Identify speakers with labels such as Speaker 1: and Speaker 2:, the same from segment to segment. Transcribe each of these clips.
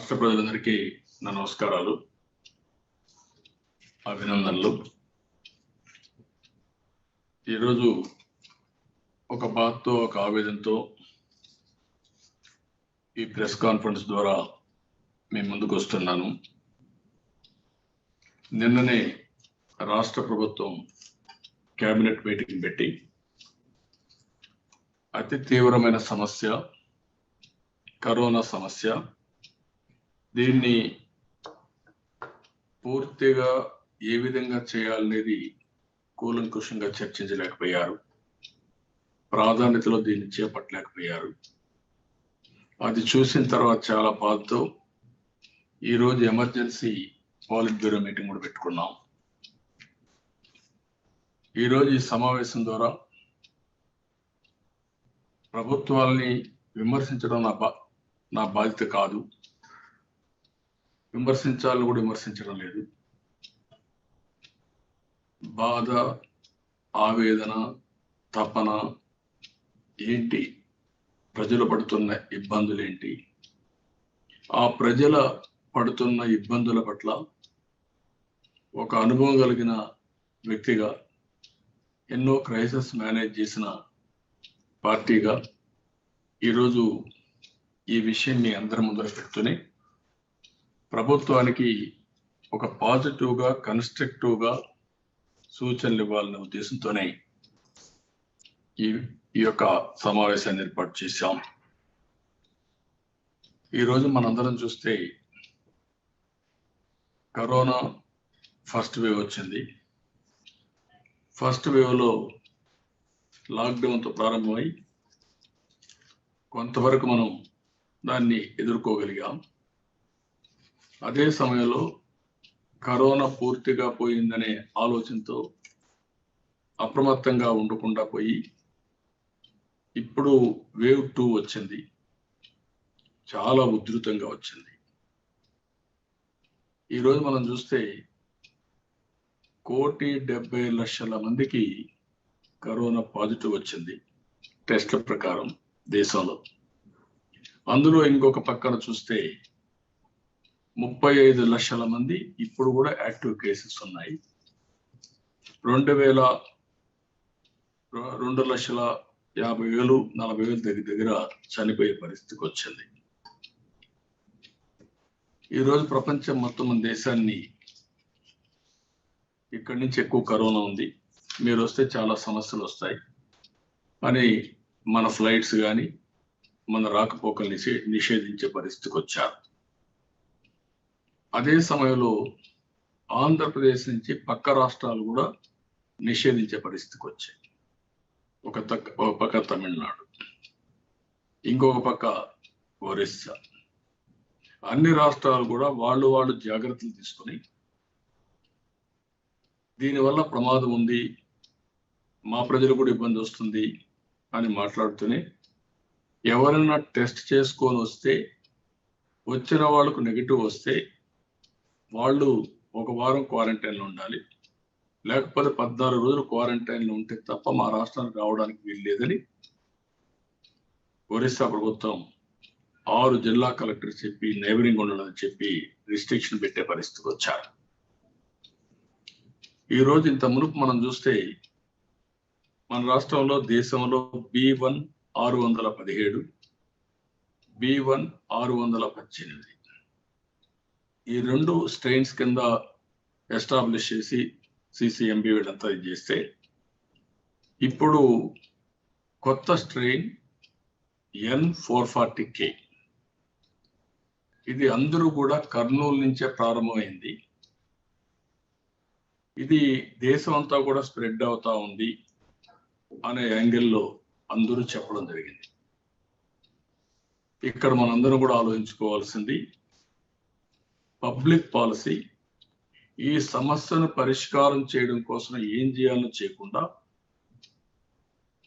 Speaker 1: రాష్ట్ర ప్రజలందరికీ నా నమస్కారాలు, అభినందనలు. ఈరోజు ఒక బాధతో, ఒక ఆవేదనతో ఈ ప్రెస్ కాన్ఫరెన్స్ ద్వారా మేము ముందుకు వస్తున్నాను. నిన్ననే రాష్ట్ర ప్రభుత్వం కేబినెట్ మీటింగ్ పెట్టి అతి తీవ్రమైన సమస్య కరోనా సమస్య, దీన్ని పూర్తిగా ఏ విధంగా చేయాలనేది కూలంకుషంగా చర్చించలేకపోయారు. ప్రాధాన్యతలో దీన్ని చేపట్టలేకపోయారు. అది చూసిన తర్వాత చాలా బాధతో ఈరోజు ఎమర్జెన్సీ పాలిట్ బ్యూరో మీటింగ్ కూడా పెట్టుకున్నాం. ఈరోజు ఈ సమావేశం ద్వారా ప్రభుత్వాల్ని విమర్శించడం నా బాధ్యత కాదు, విమర్శించాలని కూడా విమర్శించడం లేదు. బాధ, ఆవేదన, తపన ఏంటి, ప్రజలు పడుతున్న ఇబ్బందులు ఏంటి, ఆ ప్రజల పడుతున్న ఇబ్బందుల పట్ల ఒక అనుభవం కలిగిన వ్యక్తిగా, ఎన్నో క్రైసిస్ మేనేజ్ చేసిన పార్టీగా ఈరోజు ఈ విషయం మీ అందరి ముందర పెడుతూనే ప్రభుత్వానికి ఒక పాజిటివ్గా, కన్స్ట్రక్టివ్గా సూచనలు ఇవ్వాలనే ఉద్దేశంతోనే ఈ యొక్క సమావేశాన్ని ఏర్పాటు చేశాం. ఈరోజు మనందరం చూస్తే కరోనా ఫస్ట్ వేవ్ వచ్చింది. ఫస్ట్ వేవ్లో లాక్డౌన్తో ప్రారంభమై కొంతవరకు మనం దాన్ని ఎదుర్కోగలిగాం. అదే సమయంలో కరోనా పూర్తిగా పోయిందనే ఆలోచనతో అప్రమత్తంగా ఉండకుండా పోయి ఇప్పుడు వేవ్ 2 వచ్చింది, చాలా ఉధృతంగా వచ్చింది. ఈరోజు మనం చూస్తే 1,70,00,000 మందికి కరోనా పాజిటివ్ వచ్చింది టెస్ట్ల ప్రకారం దేశంలో. అందులో ఇంకొక పక్కన చూస్తే 35 లక్షల మంది ఇప్పుడు కూడా యాక్టివ్ కేసెస్ ఉన్నాయి. 2,50,000 40,000 దగ్గర చనిపోయే పరిస్థితికి వచ్చింది. ఈరోజు ప్రపంచం మొత్తం మన దేశాన్ని, ఇక్కడి నుంచి ఎక్కువ కరోనా ఉంది, మీరు వస్తే చాలా సమస్యలు వస్తాయి అని మన ఫ్లైట్స్ కానీ మన రాకపోకలు నిషేధించే పరిస్థితికి వచ్చారు. అదే సమయంలో ఆంధ్రప్రదేశ్ నుంచి పక్క రాష్ట్రాలు కూడా నిషేధించే పరిస్థితికి వచ్చాయి. ఒక పక్క తమిళనాడు, ఇంకొక పక్క ఒరిస్సా. అన్ని రాష్ట్రాలు కూడా వాళ్ళు జాగ్రత్తలు తీసుకొని దీనివల్ల ప్రమాదం ఉంది, మా ప్రజలు కూడా ఇబ్బంది వస్తుంది అని మాట్లాడుతూనే ఎవరైనా టెస్ట్ చేసుకొని వస్తే, వచ్చిన వాళ్ళకు నెగిటివ్ వస్తే వాళ్ళు ఒక వారం క్వారంటైన్లో ఉండాలి, లేకపోతే 14 రోజులు క్వారంటైన్లో ఉంటే తప్ప మా రాష్ట్రానికి రావడానికి వీల్లేదని ఒరిస్సా ప్రభుత్వం 6 జిల్లా కలెక్టర్ చెప్పి, నైబరింగ్ ఉండాలని చెప్పి రిస్ట్రిక్షన్ పెట్టే పరిస్థితికి వచ్చారు. ఈరోజు ఇంత మునుపు మనం చూస్తే మన రాష్ట్రంలో, దేశంలో B1 617, B1 618 ఈ 2 స్ట్రెయిన్స్ కింద ఎస్టాబ్లిష్ చేసి CCMB వీళ్ళంతా ఇది చేస్తే, ఇప్పుడు కొత్త స్ట్రెయిన్ N440K, ఇది అందరూ కూడా కర్నూలు నుంచే ప్రారంభమైంది. ఇది దేశం అంతా కూడా స్ప్రెడ్ అవుతా ఉంది అనే యాంగిల్లో అందరూ చెప్పడం జరిగింది. ఇక్కడ మనందరం కూడా ఆలోచించుకోవాల్సింది పబ్లిక్ పాలసీ. ఈ సమస్యను పరిష్కారం చేయడం కోసం ఏం చేయాలో చేయకుండా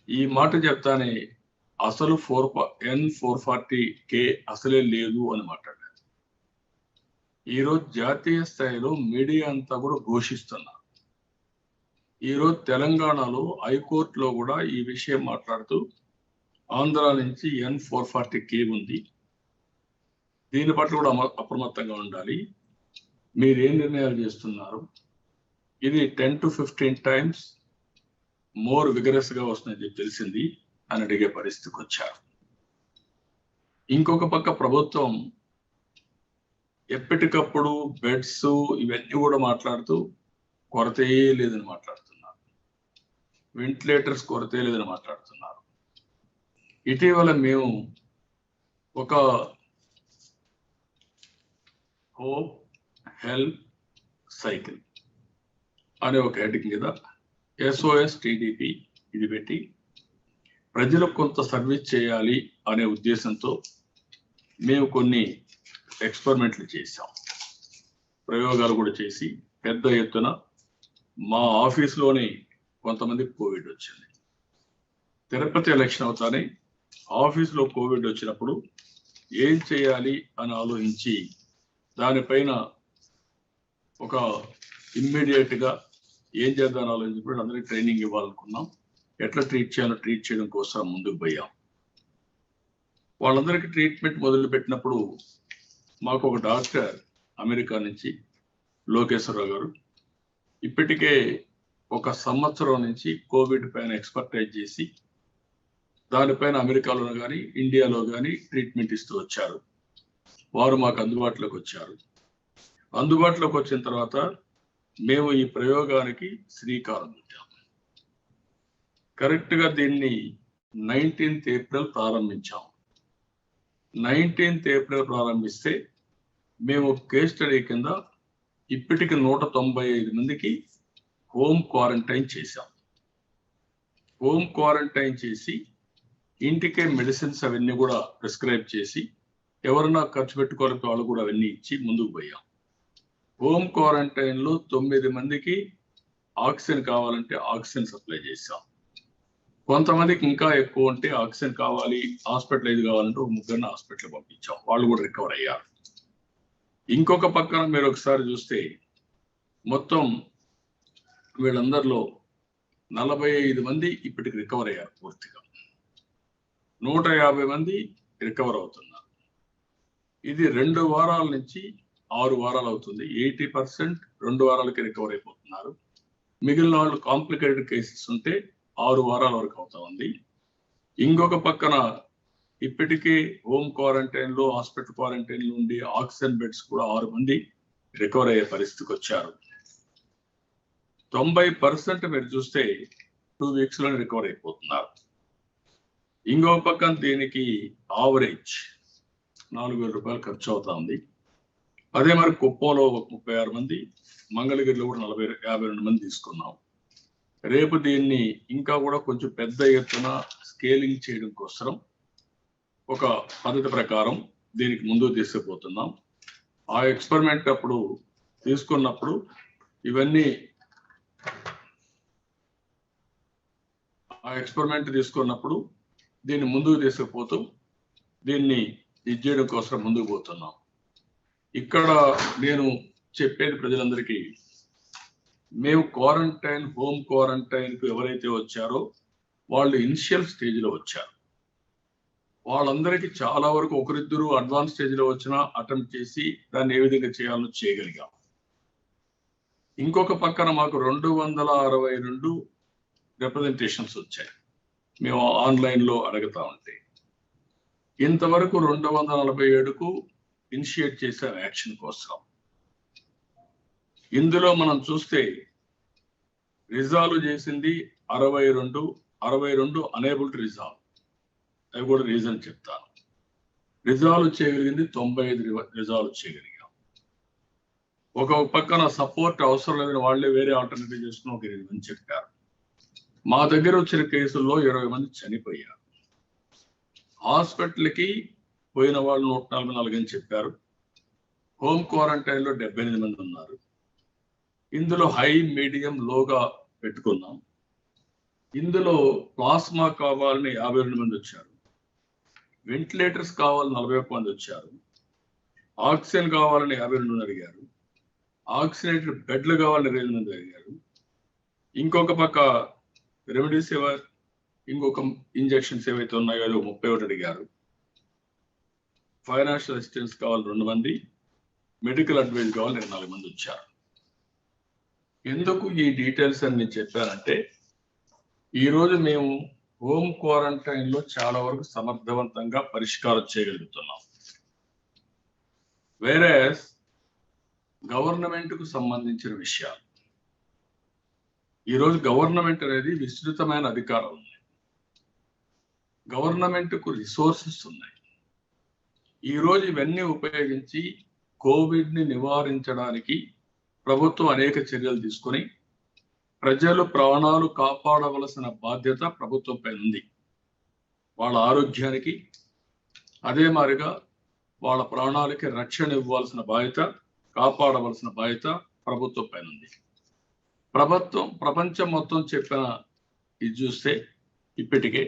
Speaker 1: ఈ మాట చెప్తానే అసలు N440K అసలే లేదు అని మాట్లాడారు. ఈరోజు జాతీయ స్థాయిలో మీడియా అంతా కూడా ఘోషిస్తున్నారు. ఈరోజు తెలంగాణలో హైకోర్టులో కూడా ఈ విషయం మాట్లాడుతూ ఆంధ్ర నుంచి N440K ఉంది, దీని పట్ల కూడా అప్రమత్తంగా ఉండాలి. మీరు ఏం నిర్ణయాలు చేస్తున్నారు, ఇది 10 to 15 times మోర్ విగరస్ గా వస్తుందని తెలిసింది అని అడిగే పరిస్థితికి వచ్చారు. ఇంకొక పక్క ప్రభుత్వం ఎప్పటికప్పుడు బెడ్స్ ఇవన్నీ కూడా మాట్లాడుతూ కొరతే లేదని మాట్లాడుతున్నారు, వెంటిలేటర్స్ కొరతే లేదని మాట్లాడుతున్నారు. ఇటీవల మేము ఒక హోప్ హెల్ప్ సైకిల్ అనే ఒక హెడ్డింగ్ మీద SOS TDP ఇది పెట్టి ప్రజలకు కొంత సర్వీస్ చేయాలి అనే ఉద్దేశంతో మేము కొన్ని ఎక్స్పెరిమెంట్లు చేశాం, ప్రయోగాలు కూడా చేసి పెద్ద ఎత్తున మా ఆఫీస్లోనే కొంతమందికి కోవిడ్ వచ్చింది. తిరుపతి ఎలక్షన్ అవుతానే ఆఫీస్లో కోవిడ్ వచ్చినప్పుడు ఏం చేయాలి అని ఆలోచించి దానిపైన ఒక ఇమ్మీడియట్గా ఏం చేద్దామని ఆలోచించినప్పుడు అందరికీ ట్రైనింగ్ ఇవ్వాలనుకున్నాం. ఎట్లా ట్రీట్ చేయాలో ట్రీట్ చేయడం కోసం ముందుకు పోయాం. వాళ్ళందరికీ ట్రీట్మెంట్ మొదలు పెట్టినప్పుడు మాకు ఒక డాక్టర్ అమెరికా నుంచి లోకేశ్వరరావు గారు ఇప్పటికే 1 సంవత్సరం నుంచి కోవిడ్ పైన ఎక్స్పర్టైజ్ చేసి దానిపైన అమెరికాలో కానీ ఇండియాలో కానీ ట్రీట్మెంట్ ఇస్తూ వచ్చారు. వారు మాకు అందుబాటులోకి వచ్చారు. అందుబాటులోకి వచ్చిన తర్వాత మేము ఈ ప్రయోగానికి శ్రీకారం చుట్టాం. కరెక్ట్గా దీన్ని 19th ఏప్రిల్ ప్రారంభించాం. 19th ఏప్రిల్ ప్రారంభిస్తే మేము కేస్ స్టడీ కింద ఇప్పటికి 195 మందికి హోమ్ క్వారంటైన్ చేశాం. హోమ్ క్వారంటైన్ చేసి ఇంటికే మెడిసిన్స్ అవన్నీ కూడా ప్రిస్క్రైబ్ చేసి ఎవరన్నా ఖర్చు పెట్టుకోవాలంటే వాళ్ళు కూడా అవన్నీ ఇచ్చి ముందుకు పోయాం. హోమ్ క్వారంటైన్లో 9 మందికి ఆక్సిజన్ కావాలంటే ఆక్సిజన్ సప్లై చేశాం. కొంతమందికి ఇంకా ఎక్కువ ఉంటే ఆక్సిజన్ కావాలి, హాస్పిటలైజ్ కావాలంటే 3 హాస్పిటల్ పంపించాం, వాళ్ళు కూడా రికవర్ అయ్యారు. ఇంకొక పక్కన మీరు ఒకసారి చూస్తే మొత్తం వీళ్ళందరిలో 45 మంది ఇప్పటికి రికవర్ అయ్యారు పూర్తిగా. 150 మంది రికవర్ అవుతున్నారు. ఇది 2 వారాల నుంచి 6 వారాలు అవుతుంది. 80% 2 వారాలకి రికవర్ అయిపోతున్నారు. మిగిలిన వాళ్ళు కాంప్లికేటెడ్ కేసెస్ ఉంటే 6 వారాల వరకు అవుతా ఉంది. ఇంకొక పక్కన ఇప్పటికే హోమ్ క్వారంటైన్లో హాస్పిటల్ క్వారంటైన్లో ఉండి ఆక్సిజన్ బెడ్స్ కూడా 6 మంది రికవర్ అయ్యే పరిస్థితికి వచ్చారు. 90% మీరు చూస్తే 2 వీక్స్లోనే రికవర్ అయిపోతున్నారు. ఇంకొక పక్కన దీనికి ఆవరేజ్ 4,000 రూపాయలు ఖర్చు అవుతా ఉంది. అదే మరి కుప్పంలో 36 మంది, మంగళగిరిలో కూడా 52 మంది తీసుకున్నాం. రేపు దీన్ని ఇంకా కూడా కొంచెం పెద్ద ఎత్తున స్కేలింగ్ చేయడం కోసం ఒక పద్ధతి ప్రకారం దీనికి ముందుకు తీసుకుపోతున్నాం. ఆ ఎక్స్పెరిమెంట్ అప్పుడు తీసుకున్నప్పుడు ఇవన్నీ దీన్ని ముందుకు తీసుకుపోతూ దీన్ని ఇది చేయడం కోసం ముందుకు పోతున్నాం. ఇక్కడ నేను చెప్పేది ప్రజలందరికీ, మేము హోమ్ క్వారంటైన్కు ఎవరైతే వచ్చారో వాళ్ళు ఇనిషియల్ స్టేజ్లో వచ్చారు. వాళ్ళందరికీ చాలా వరకు ఒకరిద్దరు అడ్వాన్స్ స్టేజ్లో వచ్చినా అటెంప్ట్ చేసి దాన్ని ఏ విధంగా చేయాలో చేయగలిగాం. ఇంకొక పక్కన మాకు 262 రిప్రజెంటేషన్స్ వచ్చాయి మేము ఆన్లైన్లో అడుగుతా ఉంటే. ఇంతవరకు 247కు ఇనిషియేట్ చేసాం యాక్షన్ కోసం. ఇందులో మనం చూస్తే రిజాల్వ్ చేసింది 62 అనేబుల్ టు రిజాల్వ్, అవి కూడా రీజన్ చెప్తాను. రిజాల్వ్ చేయగలిగింది 95 రిజాల్వ్ చేయగలిగాం. ఒక పక్కన సపోర్ట్ అవసరం లేదని వాళ్ళే వేరే ఆల్టర్నేటివ్ చేసుకుని ఒక 8 మంది చెప్పారు. మా దగ్గర వచ్చిన కేసుల్లో 20 మంది చనిపోయారు. హాస్పిటల్కి పోయిన వాళ్ళు 144 అని చెప్పారు. హోమ్ క్వారంటైన్లో 78 మంది ఉన్నారు. ఇందులో హై, మీడియం, లోగా పెట్టుకున్నాం. ఇందులో ప్లాస్మా కావాలని 52 మంది వచ్చారు. వెంటిలేటర్స్ కావాలని 41 మంది వచ్చారు. ఆక్సిజన్ కావాలని 52 మంది అడిగారు. ఆక్సిజనేటర్ బెడ్లు కావాలని 22 మంది అడిగారు. ఇంకొక పక్క రెమిడిసివిర్ ఇంకొక ఇంజెక్షన్స్ ఏవైతే ఉన్నాయో 31 అడిగారు. ఫైనాన్షియల్ అసిస్టెన్స్ కావాలి 2 మంది, మెడికల్ అడ్వైజ్ కావాలి 4 మంది వచ్చారు. ఎందుకు ఈ డీటెయిల్స్ అని నేను చెప్పానంటే, ఈరోజు మేము హోమ్ క్వారంటైన్ లో చాలా వరకు సమర్థవంతంగా పరిష్కారం చేయగలుగుతున్నాం. వేరే గవర్నమెంట్ కు సంబంధించిన విషయాలు, ఈరోజు గవర్నమెంట్ అనేది విస్తృతమైన అధికారం ఉంది, గవర్నమెంట్ కు రిసోర్సెస్ ఉన్నాయి. ఈరోజు ఇవన్నీ ఉపయోగించి కోవిడ్ ని నివారించడానికి ప్రభుత్వం అనేక చర్యలు తీసుకొని ప్రజలు ప్రాణాలు కాపాడవలసిన బాధ్యత ప్రభుత్వంపై ఉంది. వాళ్ళ ఆరోగ్యానికి, అదే మాదిరిగా వాళ్ళ ప్రాణాలకి రక్షణ ఇవ్వాల్సిన బాధ్యత, కాపాడవలసిన బాధ్యత ప్రభుత్వంపై ఉంది. ప్రపంచం మొత్తం చెప్పిన ఇది చూస్తే ఇప్పటికే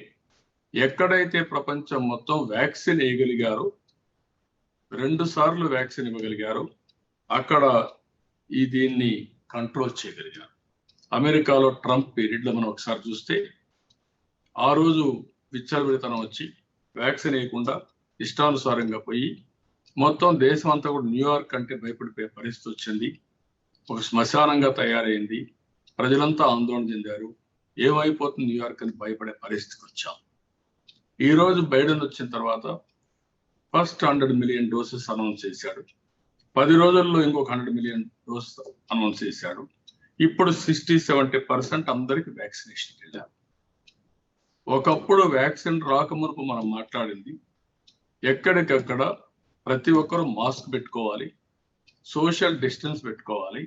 Speaker 1: ఎక్కడైతే ప్రపంచం మొత్తం వ్యాక్సిన్ వేయగలిగారో, 2 సార్లు వ్యాక్సిన్ ఇవ్వగలిగారు, అక్కడ దీన్ని కంట్రోల్ చేయగలిగారు. అమెరికాలో ట్రంప్ పీరియడ్లో మనం ఒకసారి చూస్తే ఆ రోజు విచ్చలవిడితనం వచ్చి వ్యాక్సిన్ వేయకుండా ఇష్టానుసారంగా పోయి మొత్తం దేశం అంతా కూడా న్యూయార్క్ అంటే భయపడిపోయే పరిస్థితి వచ్చింది. ఒక శ్మశానంగా తయారైంది. ప్రజలంతా ఆందోళన చెందారు. ఏమైపోతుంది న్యూయార్క్ అని భయపడే పరిస్థితికి వచ్చాం. ఈ రోజు బైడెన్ వచ్చిన తర్వాత ఫస్ట్ 100 మిలియన్ డోసెస్ అనౌన్స్ చేశాడు. 10 రోజుల్లో ఇంకొక 100 మిలియన్ డోసెస్ అనౌన్స్ చేశాడు. ఇప్పుడు 60-70% అందరికి వ్యాక్సినేషన్ వెళ్ళారు. ఒకప్పుడు వ్యాక్సిన్ రాకమునుపు మనం మాట్లాడింది, ఎక్కడికక్కడ ప్రతి ఒక్కరూ మాస్క్ పెట్టుకోవాలి, సోషల్ డిస్టెన్స్ పెట్టుకోవాలి,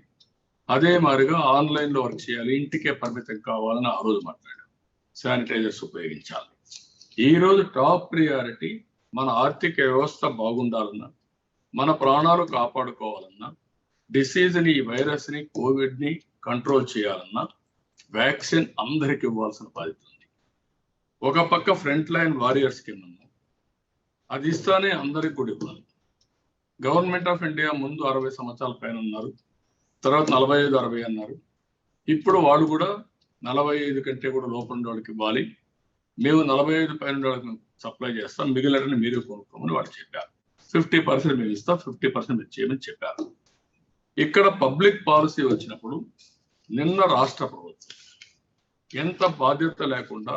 Speaker 1: అదే మాదిరిగా ఆన్లైన్లో వర్క్ చేయాలి, ఇంటికే పరిమితం కావాలని ఆ రోజు మాట్లాడాం. శానిటైజర్స్ ఉపయోగించాలి. ఈ రోజు టాప్ ప్రియారిటీ మన ఆర్థిక వ్యవస్థ బాగుండాలన్నా, మన ప్రాణాలు కాపాడుకోవాలన్నా, డిసీజ్ని, ఈ వైరస్ని, కోవిడ్ని కంట్రోల్ చేయాలన్నా వ్యాక్సిన్ అందరికి ఇవ్వాల్సిన బాధ్యత ఉంది. ఒక పక్క ఫ్రంట్ లైన్ వారియర్స్ కింద ఉన్నాం, అది ఇస్తానే అందరికి కూడా ఇవ్వాలి. గవర్నమెంట్ ఆఫ్ ఇండియా ముందు 60 సంవత్సరాల పైన ఉన్నారు, తర్వాత 45-60 అన్నారు. ఇప్పుడు వాళ్ళు కూడా 45 కంటే కూడా లోపల వాళ్ళకి ఇవ్వాలి, మేము 45 పైన వాళ్ళకి సప్లై చేస్తాం, మిగిలిన మీరే కొనుక్కోమని వాళ్ళు చెప్పారు. 50% మేము ఇస్తాం, 50% మీరు చేయమని చెప్పారు. ఇక్కడ పబ్లిక్ పాలసీ వచ్చినప్పుడు నిన్న రాష్ట్ర ప్రభుత్వం ఎంత బాధ్యత లేకుండా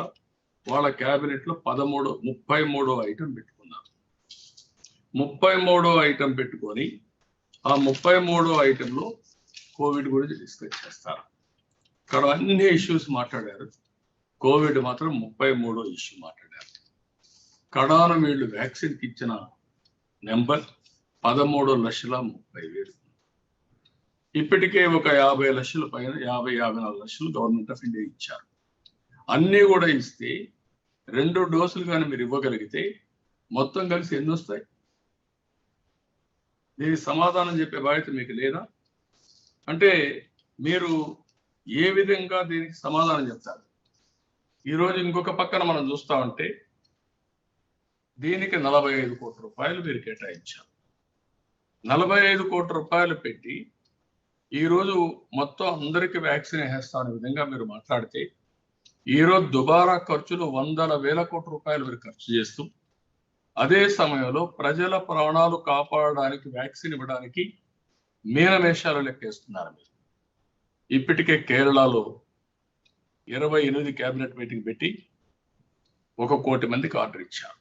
Speaker 1: వాళ్ళ క్యాబినెట్ లో 33వ ఐటమ్ పెట్టుకున్నారు. 33వ ఐటమ్ పెట్టుకొని ఆ 33వ ఐటెంలో కోవిడ్ గురించి డిస్కస్ చేస్తారు. ఇక్కడ అన్ని ఇష్యూస్ మాట్లాడారు, కోవిడ్ మాత్రం 33వ ఇష్యూ మాట్లాడారు. కడాన వీళ్ళు వ్యాక్సిన్కి ఇచ్చిన నెంబర్ 13,30,30,000. ఇప్పటికే ఒక 50 లక్షల పైన 50-54 లక్షలు గవర్నమెంట్ ఆఫ్ ఇండియా ఇచ్చారు. అన్నీ కూడా ఇస్తే 2 డోసులు కానీ మీరు ఇవ్వగలిగితే మొత్తం కలిసి ఎన్ని వస్తాయి? దీనికి సమాధానం చెప్పే బాధ్యత మీకు లేదా? అంటే మీరు ఏ విధంగా దీనికి సమాధానం చెప్తారు? ఈరోజు ఇంకొక పక్కన మనం చూస్తా ఉంటే దీనికి 45 కోట్ల రూపాయలు మీరు కేటాయించారు. 45 కోట్ల రూపాయలు పెట్టి ఈరోజు మొత్తం అందరికీ వ్యాక్సిన్ వేస్తామనే విధంగా మీరు మాట్లాడితే, ఈరోజు దుబారా ఖర్చులు 100,000 కోట్ల రూపాయలు మీరు ఖర్చు చేస్తూ, అదే సమయంలో ప్రజల ప్రాణాలు కాపాడడానికి వ్యాక్సిన్ ఇవ్వడానికి మీనమేషాలు లెక్కేస్తున్నారు మీరు. ఇప్పటికే కేరళలో 28 క్యాబినెట్ మీటింగ్ పెట్టి 1 కోటి మందికి ఆర్డర్ ఇచ్చారు.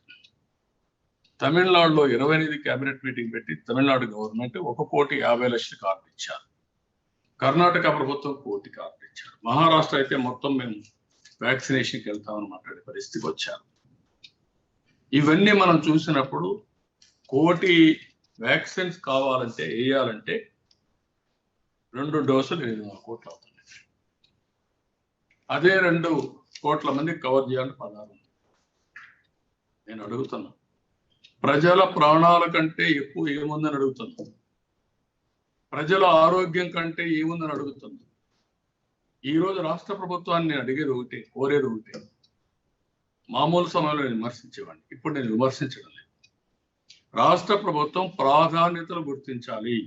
Speaker 1: తమిళనాడులో 28 క్యాబినెట్ మీటింగ్ పెట్టి తమిళనాడు గవర్నమెంట్ 1,50,00,000 ఆర్డర్ ఇచ్చారు. కర్ణాటక ప్రభుత్వం 1 కోటికి ఆర్డర్ ఇచ్చారు. మహారాష్ట్ర అయితే మొత్తం మేము వ్యాక్సినేషన్కి వెళ్తామని మాట్లాడే పరిస్థితికి వచ్చారు. ఇవన్నీ మనం చూసినప్పుడు 1 కోటి వ్యాక్సిన్స్ కావాలంటే, వేయాలంటే 2 డోసులు 800 కోట్లు అవుతుంది. అదే 2 కోట్ల మంది కవర్ చేయాలని 16. నేను అడుగుతున్నా, ప్రజల ప్రాణాల కంటే ఎక్కువ ఏముందని అడుగుతున్నాను, ప్రజల ఆరోగ్యం కంటే ఏముందని అడుగుతున్నాను. ఈరోజు రాష్ట్ర ప్రభుత్వాన్ని నేను అడిగేది ఒకటే, కోరేది ఒకటే. మామూలు సమయంలో నేను విమర్శించేవాడిని, ఇప్పుడు నేను విమర్శించడం లేదు. రాష్ట్ర ప్రభుత్వం ప్రాధాన్యతలు గుర్తించాలి.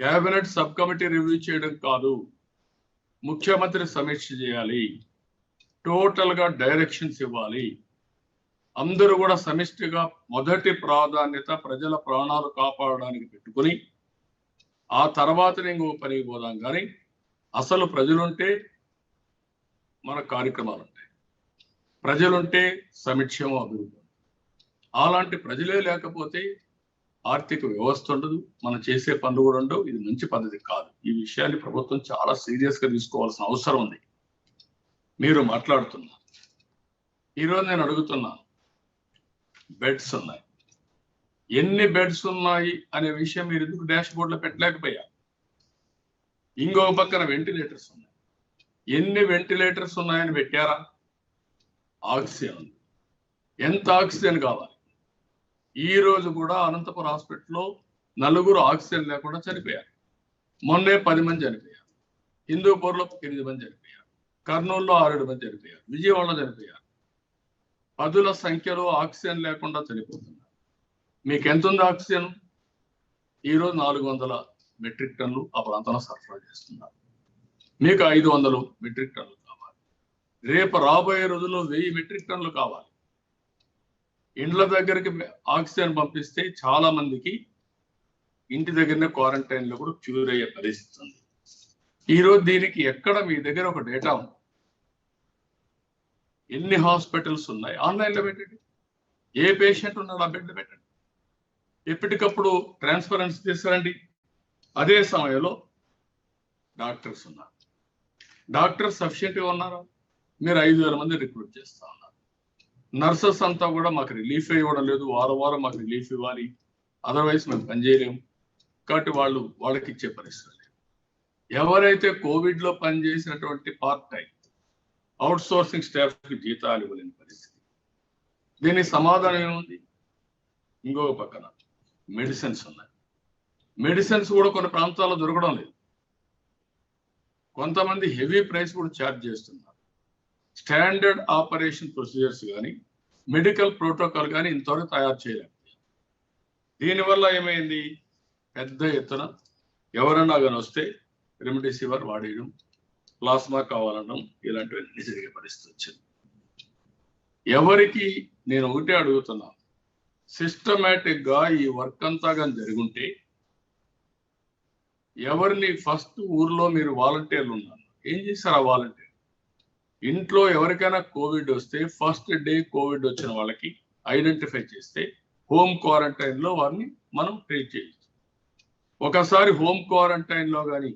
Speaker 1: కేబినెట్ సబ్ కమిటీ రివ్యూ చేయడం కాదు, ముఖ్యమంత్రి సమీక్ష చేయాలి, టోటల్ గా డైరెక్షన్స్ ఇవ్వాలి. అందరూ కూడా సమిష్టిగా మొదటి ప్రాధాన్యత ప్రజల ప్రాణాలు కాపాడడానికి పెట్టుకుని ఆ తర్వాత ఇంకో పనికి పోదాం. కానీ అసలు ప్రజలుంటే మన కార్యక్రమాలు ఉంటాయి, ప్రజలుంటే సంక్షేమం అభివృద్ధి. అలాంటి ప్రజలే లేకపోతే ఆర్థిక వ్యవస్థ ఉండదు, మనం చేసే పనులు కూడా ఉండవు. ఇది మంచి పద్ధతి కాదు. ఈ విషయాన్ని ప్రభుత్వం చాలా సీరియస్ గా తీసుకోవాల్సిన అవసరం ఉంది. మీరు మాట్లాడుతున్నా, ఈరోజు నేను అడుగుతున్నా, బెడ్స్ ఉన్నాయి, ఎన్ని బెడ్స్ ఉన్నాయి అనే విషయం మీరు ఎందుకు డాష్ బోర్డ్ లో పెట్టలేకపోయా? ఇంకో పక్కన వెంటిలేటర్స్ ఉన్నాయి, ఎన్ని వెంటిలేటర్స్ ఉన్నాయని పెట్టారా? ఆక్సిజన్ ఉంది, ఎంత ఆక్సిజన్ కావాలి? ఈ రోజు కూడా అనంతపురం హాస్పిటల్లో 4 ఆక్సిజన్ లేకుండా చనిపోయారు. మొన్నే 10 మంది చనిపోయారు, హిందూపూర్లో 8 మంది చనిపోయారు, కర్నూలులో 6 మంది చనిపోయారు, విజయవాడలో చనిపోయారు. 10ల సంఖ్యలో ఆక్సిజన్ లేకుండా చనిపోతున్నారు. మీకు ఎంత ఉంది ఆక్సిజన్? ఈరోజు 400 మెట్రిక్ టన్నులు ఆ ప్రాంతంలో సరఫరా చేస్తున్నారు. మీకు 500 మెట్రిక్ టన్నులు కావాలి. రేపు రాబోయే రోజుల్లో 1000 మెట్రిక్ టన్నులు కావాలి. ఇండ్ల దగ్గరికి ఆక్సిజన్ పంపిస్తే చాలా మందికి ఇంటి దగ్గరనే క్వారంటైన్ లో కూడా క్యూర్ అయ్యే పరిస్థితి ఉంది. ఈరోజు దీనికి ఎక్కడ మీ దగ్గర ఒక డేటా ఉంది? ఎన్ని హాస్పిటల్స్ ఉన్నాయి ఆన్లైన్లో పెట్టండి. ఏ పేషెంట్ ఉన్నాడు ఆ బెడ్ పెట్టండి. ఎప్పటికప్పుడు ట్రాన్స్పరెన్సీ తీసుకురండి. అదే సమయంలో డాక్టర్స్ ఉన్నారు, డాక్టర్స్ సఫిషియెంట్గా ఉన్నారా? మీరు 5000 మంది రిక్రూట్ చేస్తా ఉన్నారు. నర్సెస్ అంతా కూడా మాకు రిలీఫ్ ఇవ్వడం లేదు, వారం మాకు రిలీఫ్ ఇవ్వాలి, అదర్వైజ్ మేము పనిచేయలేము. కాబట్టి వాళ్ళకి ఇచ్చే పరిస్థితి లేదు. ఎవరైతే కోవిడ్ లో పనిచేసినటువంటి part time out sourcing staff కి జీతాలు ఇవ్వలేని పరిస్థితి. దీనికి సమాధానం ఏముంది? ఇంకొక పక్కన మెడిసిన్స్ ఉన్నాయి, మెడిసిన్స్ కూడా కొన్ని ప్రాంతాల్లో దొరకడం లేదు. కొంతమంది హెవీ ప్రైస్ కూడా ఛార్జ్ చేస్తున్నారు. స్టాండర్డ్ ఆపరేషన్ ప్రొసీజర్స్ కానీ మెడికల్ ప్రోటోకాల్ కానీ ఇంతవరకు తయారు చేయలేదు. దీనివల్ల ఏమైంది? పెద్ద ఎత్తున ఎవరన్నా కానీ వస్తే రెమ్డెసివిర్ వాడేయడం, ప్లాస్మా కావాలనడం, ఇలాంటివన్నీ జరిగే పరిస్థితి వచ్చింది. ఎవరికి నేను ఒకటే అడుగుతున్నా, సిస్టమేటిక్ గా ఈ వర్క్ అంతా కానీ జరుగుంటే ఎవరిని ఫస్ట్ ఊర్లో మీరు వాలంటీర్లు ఉన్నారు, ఏం చేశారు ఆ వాలంటీర్? ఇంట్లో ఎవరికైనా కోవిడ్ వస్తే ఫస్ట్ డే కోవిడ్ వచ్చిన వాళ్ళకి ఐడెంటిఫై చేస్తే హోమ్ క్వారంటైన్ లో వారిని మనం ట్రీట్ చేయొచ్చు. ఒకసారి హోమ్ క్వారంటైన్ లో కానీ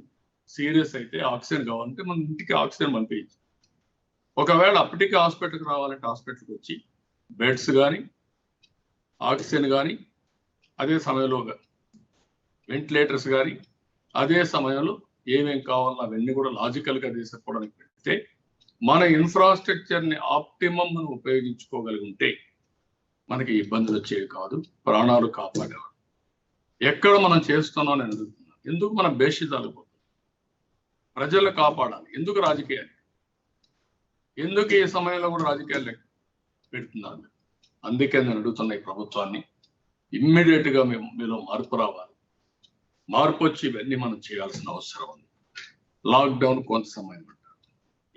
Speaker 1: సీరియస్ అయితే ఆక్సిజన్ కావాలంటే మనం ఇంటికి ఆక్సిజన్ పంపించచ్చు. ఒకవేళ అప్పటికి హాస్పిటల్కి రావాలంటే హాస్పిటల్కి వచ్చి బెడ్స్ కానీ ఆక్సిజన్ కానీ అదే సమయంలో వెంటిలేటర్స్ కానీ అదే సమయంలో ఏమేం కావాలో అవన్నీ కూడా లాజికల్ గా తీసుకోవడానికి పెడితే మన ఇన్ఫ్రాస్ట్రక్చర్ ని ఆప్టిమం మనం ఉపయోగించుకోగలిగితే మనకి ఇబ్బందులు వచ్చేవి కాదు, ప్రాణాలు కాపాడేవాడు. ఎక్కడ మనం చేస్తున్నాం నేను అడుగుతున్నాను. ఎందుకు మనం బేషిదాలు పోతున్నాం? ప్రజలు కాపాడాలి. ఎందుకు రాజకీయాలు? ఎందుకు ఈ సమయంలో కూడా రాజకీయాలు పెడుతున్నారు? అందుకే నేను అడుగుతున్నా ఈ ప్రభుత్వాన్ని, ఇమ్మీడియట్ గా మీలో మార్పు రావాలి. మార్పు వచ్చి ఇవన్నీ మనం చేయాల్సిన అవసరం ఉంది. లాక్డౌన్ కొంత సమయం అంటారు.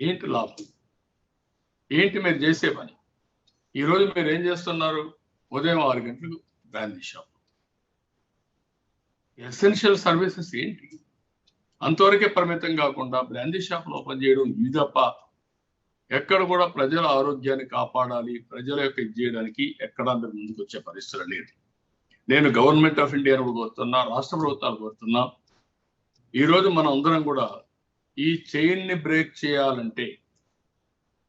Speaker 1: ఏంటి లాభం? ఏంటి మీరు చేసే పని? ఈరోజు మీరు ఏం చేస్తున్నారు? ఉదయం 6 గంటలకు బ్రాందీ షాప్. ఎసెన్షియల్ సర్వీసెస్ ఏంటి? అంతవరకే పరిమితం కాకుండా బ్రాందీ షాప్ ఓపెన్ చేయడం, ఇది తప్ప ఎక్కడ కూడా ప్రజల ఆరోగ్యాన్ని కాపాడాలి, ప్రజల యొక్క ఇది చేయడానికి ఎక్కడా మీరు ముందుకు వచ్చే పరిస్థితులు లేదు. నేను గవర్నమెంట్ ఆఫ్ ఇండియాను కోరుతున్నా, రాష్ట్ర ప్రభుత్వాలు కోరుతున్నా, ఈరోజు మనం అందరం కూడా ఈ చైన్ ని బ్రేక్ చేయాలంటే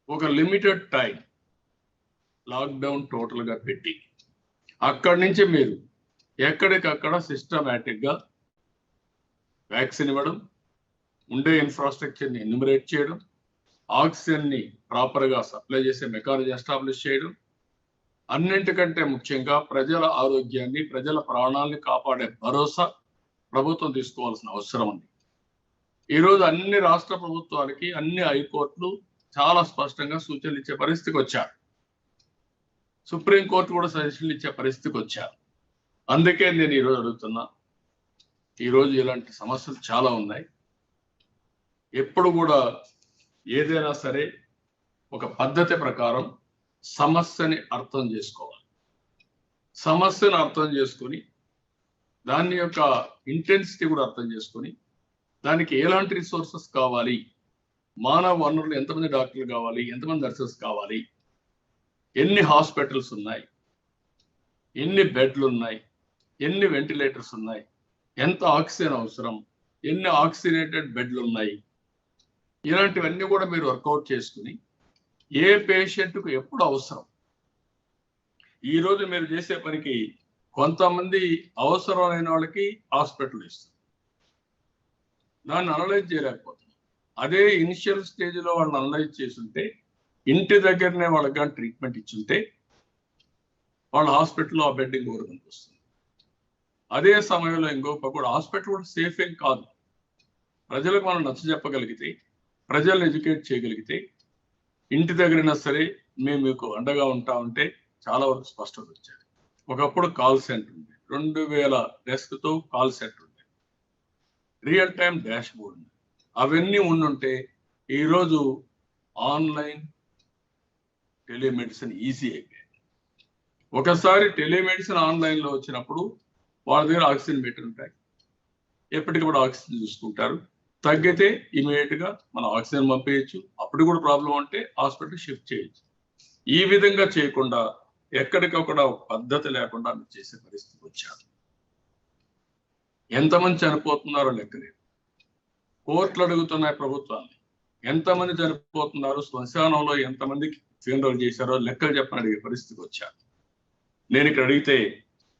Speaker 1: ఒక లిమిటెడ్ టైం లాక్డౌన్ టోటల్ గా పెట్టి అక్కడి నుంచి మీరు ఎక్కడికక్కడ సిస్టమేటిక్ గా వ్యాక్సిన్ ఇవ్వడం, ఉండే ఇన్ఫ్రాస్ట్రక్చర్ ని ఎన్యూమరేట్ చేయడం, ఆక్సిజన్ ని ప్రాపర్ గా సప్లై చేసే మెకానిజం ఎస్టాబ్లిష్ చేయడం, అన్నింటికంటే ముఖ్యంగా ప్రజల ఆరోగ్యాన్ని, ప్రజల ప్రాణాలని కాపాడే భరోసా ప్రభుత్వం తీసుకోవాల్సిన అవసరం ఉంది. ఈరోజు అన్ని రాష్ట్ర ప్రభుత్వాలకి అన్ని హైకోర్టులు చాలా స్పష్టంగా సూచనలు ఇచ్చే పరిస్థితికి వచ్చారు. సుప్రీంకోర్టు కూడా సజెషన్లు ఇచ్చే పరిస్థితికి వచ్చారు. అందుకే నేను ఈరోజు అడుగుతున్నా, ఈరోజు ఇలాంటి సమస్యలు చాలా ఉన్నాయి. ఎప్పుడు కూడా ఏదైనా సరే ఒక పద్ధతి ప్రకారం సమస్యని అర్థం చేసుకోవాలి. సమస్యను అర్థం చేసుకొని దాని యొక్క ఇంటెన్సిటీ కూడా అర్థం చేసుకొని దానికి ఎలాంటి రిసోర్సెస్ కావాలి, మానవ వనరులు ఎంతమంది డాక్టర్లు కావాలి, ఎంతమంది నర్సెస్ కావాలి, ఎన్ని హాస్పిటల్స్ ఉన్నాయి, ఎన్ని బెడ్లు ఉన్నాయి, ఎన్ని వెంటిలేటర్స్ ఉన్నాయి, ఎంత ఆక్సిజన్ అవసరం, ఎన్ని ఆక్సిజనేటెడ్ బెడ్లు ఉన్నాయి, ఇలాంటివన్నీ కూడా మీరు వర్కౌట్ చేసుకుని ఏ పేషెంట్కు ఎప్పుడు అవసరం. ఈరోజు మీరు చేసే పనికి కొంతమంది అవసరమైన వాళ్ళకి హాస్పిటల్ ఇస్తారు, దాన్ని అనలైజ్ చేయలేకపోతున్నాం. అదే ఇనిషియల్ స్టేజ్లో వాళ్ళని అనలైజ్ చేసుంటే, ఇంటి దగ్గరనే వాళ్ళకి కానీ ట్రీట్మెంట్ ఇచ్చుంటే వాళ్ళ హాస్పిటల్లో ఆ బెడ్ ఇంకొకరికి వస్తుంది. అదే సమయంలో ఇంకొక కూడా హాస్పిటల్ కూడా సేఫ్ ఏం కాదు. ప్రజలకు మనం నచ్చ చెప్పగలిగితే, ప్రజలను ఎడ్యుకేట్ చేయగలిగితే, ఇంటి దగ్గరైనా సరే మేము మీకు అండగా ఉంటా ఉంటే చాలా వరకు స్పష్టత వచ్చేది. ఒకప్పుడు కాల్ సెంటర్ ఉంది, 2000 డెస్క్తో కాల్ సెంటర్ ఉంది, రియల్ టైం డాష్ బోర్డ్ ఉంది. అవన్నీ ఉండుంటే ఈరోజు ఆన్లైన్ టెలిమెడిసిన్ ఈజీ అయిపోయింది. ఒకసారి టెలిమెడిసిన్ ఆన్లైన్లో వచ్చినప్పుడు వాళ్ళ దగ్గర ఆక్సిజన్ పెట్టి ఉంటాయి, ఎప్పటికప్పుడు ఆక్సిజన్ చూసుకుంటారు. తగ్గితే ఇమీడియట్గా మనం ఆక్సిజన్ పంపేయచ్చు, అప్పుడు కూడా ప్రాబ్లం ఉంటే హాస్పిటల్ షిఫ్ట్ చేయొచ్చు. ఈ విధంగా చేయకుండా ఎక్కడికక్కడ పద్ధతి లేకుండా చేసే పరిస్థితి వచ్చారు. ఎంతమంది చనిపోతున్నారో లెక్కలేదు. కోర్టులు అడుగుతున్నాయి ప్రభుత్వాన్ని, ఎంతమంది చనిపోతున్నారు, శ్మశానంలో ఎంతమందికి ఫ్యూనరల్ చేశారో లెక్కలు చెప్పని అడిగే పరిస్థితికి వచ్చారు. నేను ఇక్కడ అడిగితే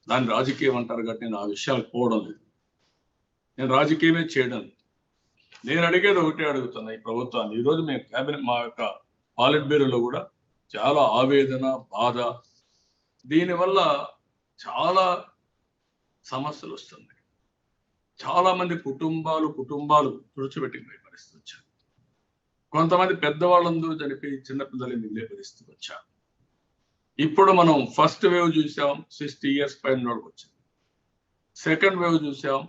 Speaker 1: దాన్ని రాజకీయం అంటారు కాబట్టి నేను ఆ విషయాలకు పోవడం లేదు, నేను రాజకీయమే చేయడం లేదు. నేను అడిగేది ఒకటే అడుగుతున్నా ఈ ప్రభుత్వాన్ని. ఈరోజు మేము క్యాబినెట్ మా యొక్క పాలిట్ బ్యూరోలో కూడా చాలా ఆవేదన, బాధ, దీనివల్ల చాలా సమస్యలు వస్తుంది. చాలా మంది కుటుంబాలు తుడిచిపెట్టిపోయే పరిస్థితి వచ్చారు. కొంతమంది పెద్దవాళ్ళందరూ చనిపోయి చిన్నపిల్లలు మిగిలే పరిస్థితి వచ్చారు. ఇప్పుడు మనం ఫస్ట్ వేవ్ చూసాం, 60 years పైన వాళ్ళకి వచ్చింది. సెకండ్ వేవ్ చూసాం,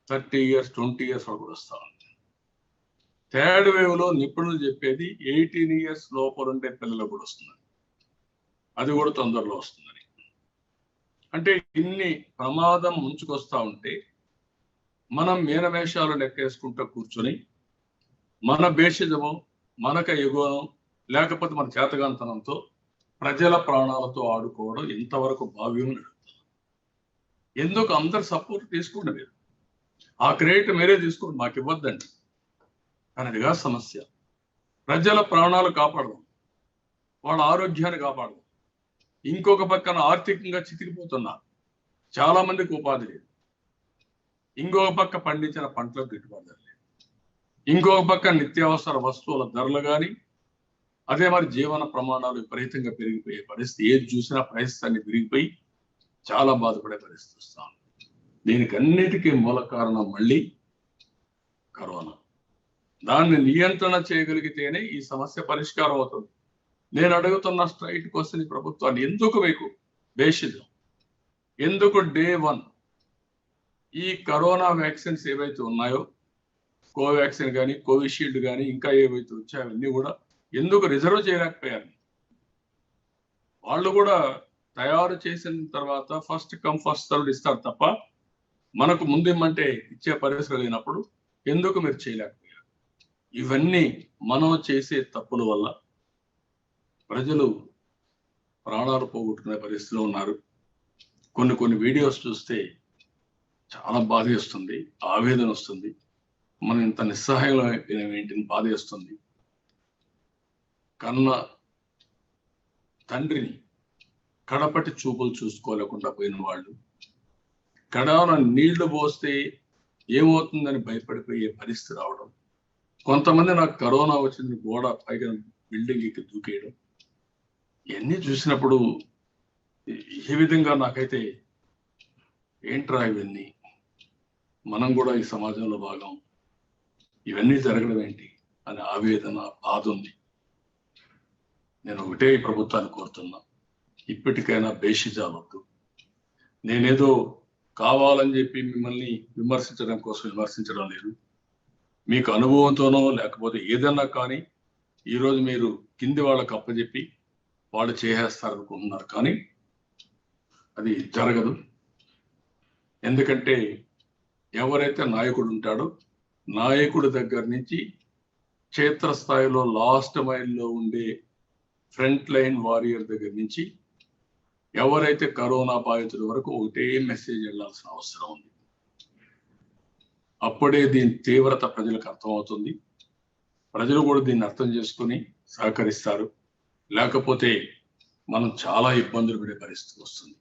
Speaker 1: 30 years 20 years వరకు వస్తా ఉంది. థర్డ్ వేవ్ లో నిపుణులు చెప్పేది 18 years లోపల ఉండే పిల్లలకు కూడా వస్తుంది, అది కూడా తొందరలో వస్తుందని. అంటే ఇన్ని ప్రమాదం ముంచుకొస్తా ఉంటే మనం మీనమేషాలు లెక్కేసుకుంటూ కూర్చొని మన భేషజమో, మనక ఎగోనో, లేకపోతే మన చేతగాంతనంతో ప్రజల ప్రాణాలతో ఆడుకోవడం ఎంతవరకు భావ్యం అడుగుతున్నాం. ఎందుకు అందరు సపోర్ట్ తీసుకోండి, మీరు ఆ క్రెడిట్ మీరే తీసుకోండి, మాకు ఇవ్వద్దండి అనేదిగా సమస్య. ప్రజల ప్రాణాలు కాపాడదాం, వాళ్ళ ఆరోగ్యాన్ని కాపాడదాం. ఇంకొక పక్కన ఆర్థికంగా చితికిపోతున్నారు, చాలా మందికి ఉపాధి లేదు. ఇంకొక పక్క పండించిన పంటలకు గిట్టుబాటు లేదు. ఇంకొక పక్క నిత్యావసర వస్తువుల ధరలు కానీ, అదే మరి జీవన ప్రమాణాలు విపరీతంగా పెరిగిపోయే పరిస్థితి. ఏది చూసినా పరిస్థితి అన్ని పెరిగిపోయి చాలా బాధపడే పరిస్థితి వస్తాం. దీనికి అన్నిటికీ మూల కారణం మళ్ళీ కరోనా. దాన్ని నియంత్రణ చేయగలిగితేనే ఈ సమస్య పరిష్కారం అవుతుంది. నేను అడుగుతున్న స్ట్రైట్ క్వశ్చన్ ఈ ప్రభుత్వాన్ని, ఎందుకు మీకు భేషజం, ఎందుకు డే 1 ఈ కరోనా వ్యాక్సిన్స్ ఏవైతే ఉన్నాయో, కోవాక్సిన్ కానీ, కోవిషీల్డ్ కానీ, ఇంకా ఏవైతే వచ్చాయో అవన్నీ కూడా ఎందుకు రిజర్వ్ చేయలేకపోయారు? వాళ్ళు కూడా తయారు చేసిన తర్వాత ఫస్ట్ కమ్ ఫస్ట్ సర్వ్డ్ ఇస్తారు తప్ప మనకు ముందేమంటే ఇచ్చే పరిస్థితి లేనప్పుడు ఎందుకు మీరు చేయలేకపోయారు? ఇవన్నీ మనం చేసే తప్పుల వల్ల ప్రజలు ప్రాణాలు పోగొట్టుకునే పరిస్థితిలో ఉన్నారు. కొన్ని వీడియోస్ చూస్తే చాలా బాధ వస్తుంది, ఆవేదన వస్తుంది. మనం ఇంత నిస్సహాయంలో ఏంటిని బాధ వేస్తుంది. కన్న తండ్రిని కడపటి చూపులు చూసుకోలేకుండా పోయిన వాళ్ళు, కడాన నీళ్లు పోస్తే ఏమవుతుందని భయపడిపోయే పరిస్థితి రావడం, కొంతమంది నాకు కరోనా వచ్చింది గోడ పైగా బిల్డింగ్ ఎక్కి దూకేయడం, ఇవన్నీ చూసినప్పుడు ఈ విధంగా నాకైతే ఏంట్రా ఇవన్నీ, మనం కూడా ఈ సమాజంలో భాగం, ఇవన్నీ జరగడం ఏంటి అనే ఆవేదన, బాధ ఉంది. నేను ఒకటే ఈ ప్రభుత్వాన్ని కోరుతున్నా, ఇప్పటికైనా భేషజాలొద్దు. నేనేదో కావాలని చెప్పి మిమ్మల్ని విమర్శించడం కోసం విమర్శించడం లేదు. మీకు అనుభవంతోనో లేకపోతే ఏదన్నా కానీ ఈరోజు మీరు కింది వాళ్ళకు అప్పచెప్పి వాళ్ళు చేసేస్తారనుకుంటున్నారు, కానీ అది జరగదు. ఎందుకంటే ఎవరైతే నాయకుడు ఉంటాడో నాయకుడి దగ్గర నుంచి క్షేత్రస్థాయిలో లాస్ట్ మైల్లో ఉండే ఫ్రంట్ లైన్ వారియర్ దగ్గర నుంచి ఎవరైతే కరోనా బాధితుల వరకు ఒకటే మెసేజ్ వెళ్ళాల్సిన అవసరం ఉంది. అప్పుడే దీని తీవ్రత ప్రజలకు అర్థమవుతుంది. ప్రజలు కూడా దీన్ని అర్థం చేసుకుని సహకరిస్తారు. లేకపోతే మనం చాలా ఇబ్బందులు పడే పరిస్థితి వస్తుంది.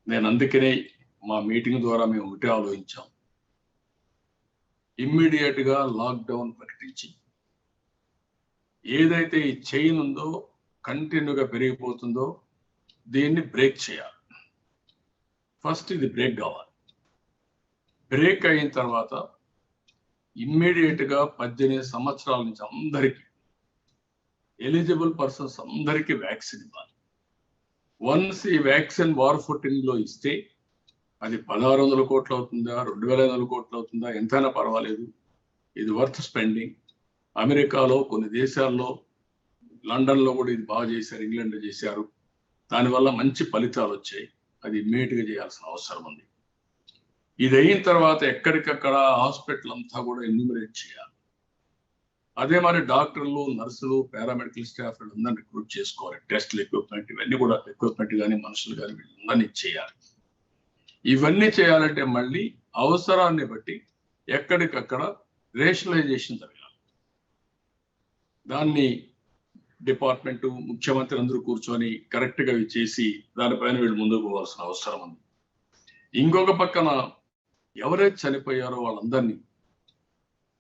Speaker 1: నేను అందుకనే మా మీటింగ్ ద్వారా మేము ఒకటే ఆలోచించాం. ఇమ్మీడియట్ గా లాక్డౌన్ ప్రకటించి ఏదైతే ఈ చైన్ ఉందో కంటిన్యూగా పెరిగిపోతుందో దీన్ని బ్రేక్ చేయాలి. ఫస్ట్ ఇది బ్రేక్ కావాలి. బ్రేక్ అయిన తర్వాత ఇమ్మీడియట్ గా 18 సంవత్సరాల నుంచి అందరికీ ఎలిజిబుల్ పర్సన్స్ అందరికీ వ్యాక్సిన్ ఇవ్వాలి. వన్స్ ఈ వ్యాక్సిన్ వార్ ఫుటింగ్ లో ఇస్తే అది 1600 కోట్లు అవుతుందా, 2500 కోట్లు అవుతుందా, ఎంతైనా పర్వాలేదు. ఇది వర్త్ స్పెండింగ్. అమెరికాలో కొన్ని దేశాల్లో, లండన్ లో కూడా ఇది బాగా చేశారు, ఇంగ్లాండ్ లో చేశారు. దానివల్ల మంచి ఫలితాలు వచ్చాయి. అది ఇమ్మీడియట్ గా చేయాల్సిన అవసరం ఉంది. ఇది అయిన తర్వాత ఎక్కడికక్కడ హాస్పిటల్ అంతా కూడా ఎన్యూమరేట్ చేయాలి. అదే మరి డాక్టర్లు, నర్సులు, పారామెడికల్ స్టాఫ్ అందరినీ రిక్రూట్ చేసుకోవాలి. టెస్ట్లు, ఎక్విప్మెంట్, ఇవన్నీ కూడా ఎక్విప్మెంట్ కానీ మనుషులు కానీ వీళ్ళందరినీ చేయాలి. ఇవన్నీ చేయాలంటే మళ్ళీ అవసరాన్ని బట్టి ఎక్కడికక్కడ రేషనలైజేషన్ జరగాలి. దాన్ని డిపార్ట్మెంట్, ముఖ్యమంత్రి అందరూ కూర్చొని కరెక్ట్ గా చేసి దానిపైన వీళ్ళు ముందుకు పోవాల్సిన అవసరం ఉంది. ఇంకొక పక్కన ఎవరైతే చనిపోయారో వాళ్ళందరినీ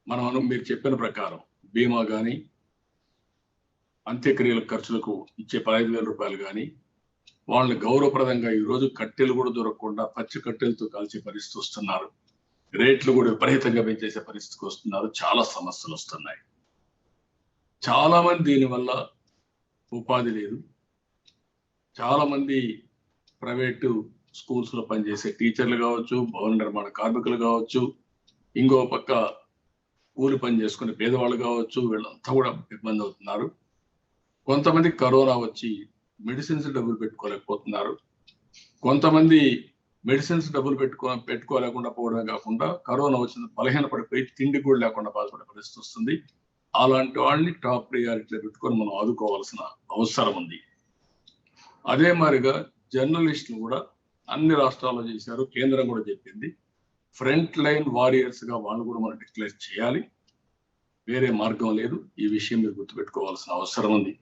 Speaker 1: మనం మీరు చెప్పిన ప్రకారం బీమా కానీ, అంత్యక్రియల ఖర్చులకు ఇచ్చే 15,000 రూపాయలు కానీ, వాళ్ళని గౌరవప్రదంగా ఈరోజు కట్టెలు కూడా దొరకకుండా పచ్చి కట్టెలతో కాల్చే పరిస్థితి వస్తున్నారు. రేట్లు కూడా విపరీతంగా పెంచేసే పరిస్థితికి వస్తున్నారు. చాలా సమస్యలు వస్తున్నాయి. చాలా మంది దీనివల్ల ఉపాధి లేదు. చాలా మంది ప్రైవేటు స్కూల్స్ లో పనిచేసే టీచర్లు కావచ్చు, భవన నిర్మాణ కార్మికులు కావచ్చు, ఇంకో పక్క కూలి పని చేసుకునే పేదవాళ్ళు కావచ్చు, వీళ్ళంతా కూడా ఇబ్బంది అవుతున్నారు. కొంతమంది కరోనా వచ్చి మెడిసిన్స్ డబ్బులు పెట్టుకోలేకపోతున్నారు. కొంతమంది మెడిసిన్స్ డబ్బులు పెట్టుకోలేకుండా పోవడమే కాకుండా కరోనా వచ్చిన బలహీనపడిపోయి తిండి కూడా లేకుండా బాధపడే పరిస్థితి వస్తుంది. అలాంటి వాళ్ళని టాప్ ప్రియారిటీలో పెట్టుకొని మనం ఆదుకోవాల్సిన అవసరం ఉంది. అదే మాదిరిగా జర్నలిస్టులు కూడా అన్ని రాష్ట్రాల్లో చేశారు. కేంద్రం కూడా చెప్పింది ఫ్రంట్ లైన్ వారియర్స్ గా వాళ్ళు కూడా మనం డిక్లేర్ చేయాలి. వేరే మార్గం లేదు. ఈ విషయం మీరు గుర్తుపెట్టుకోవాల్సిన అవసరం ఉంది.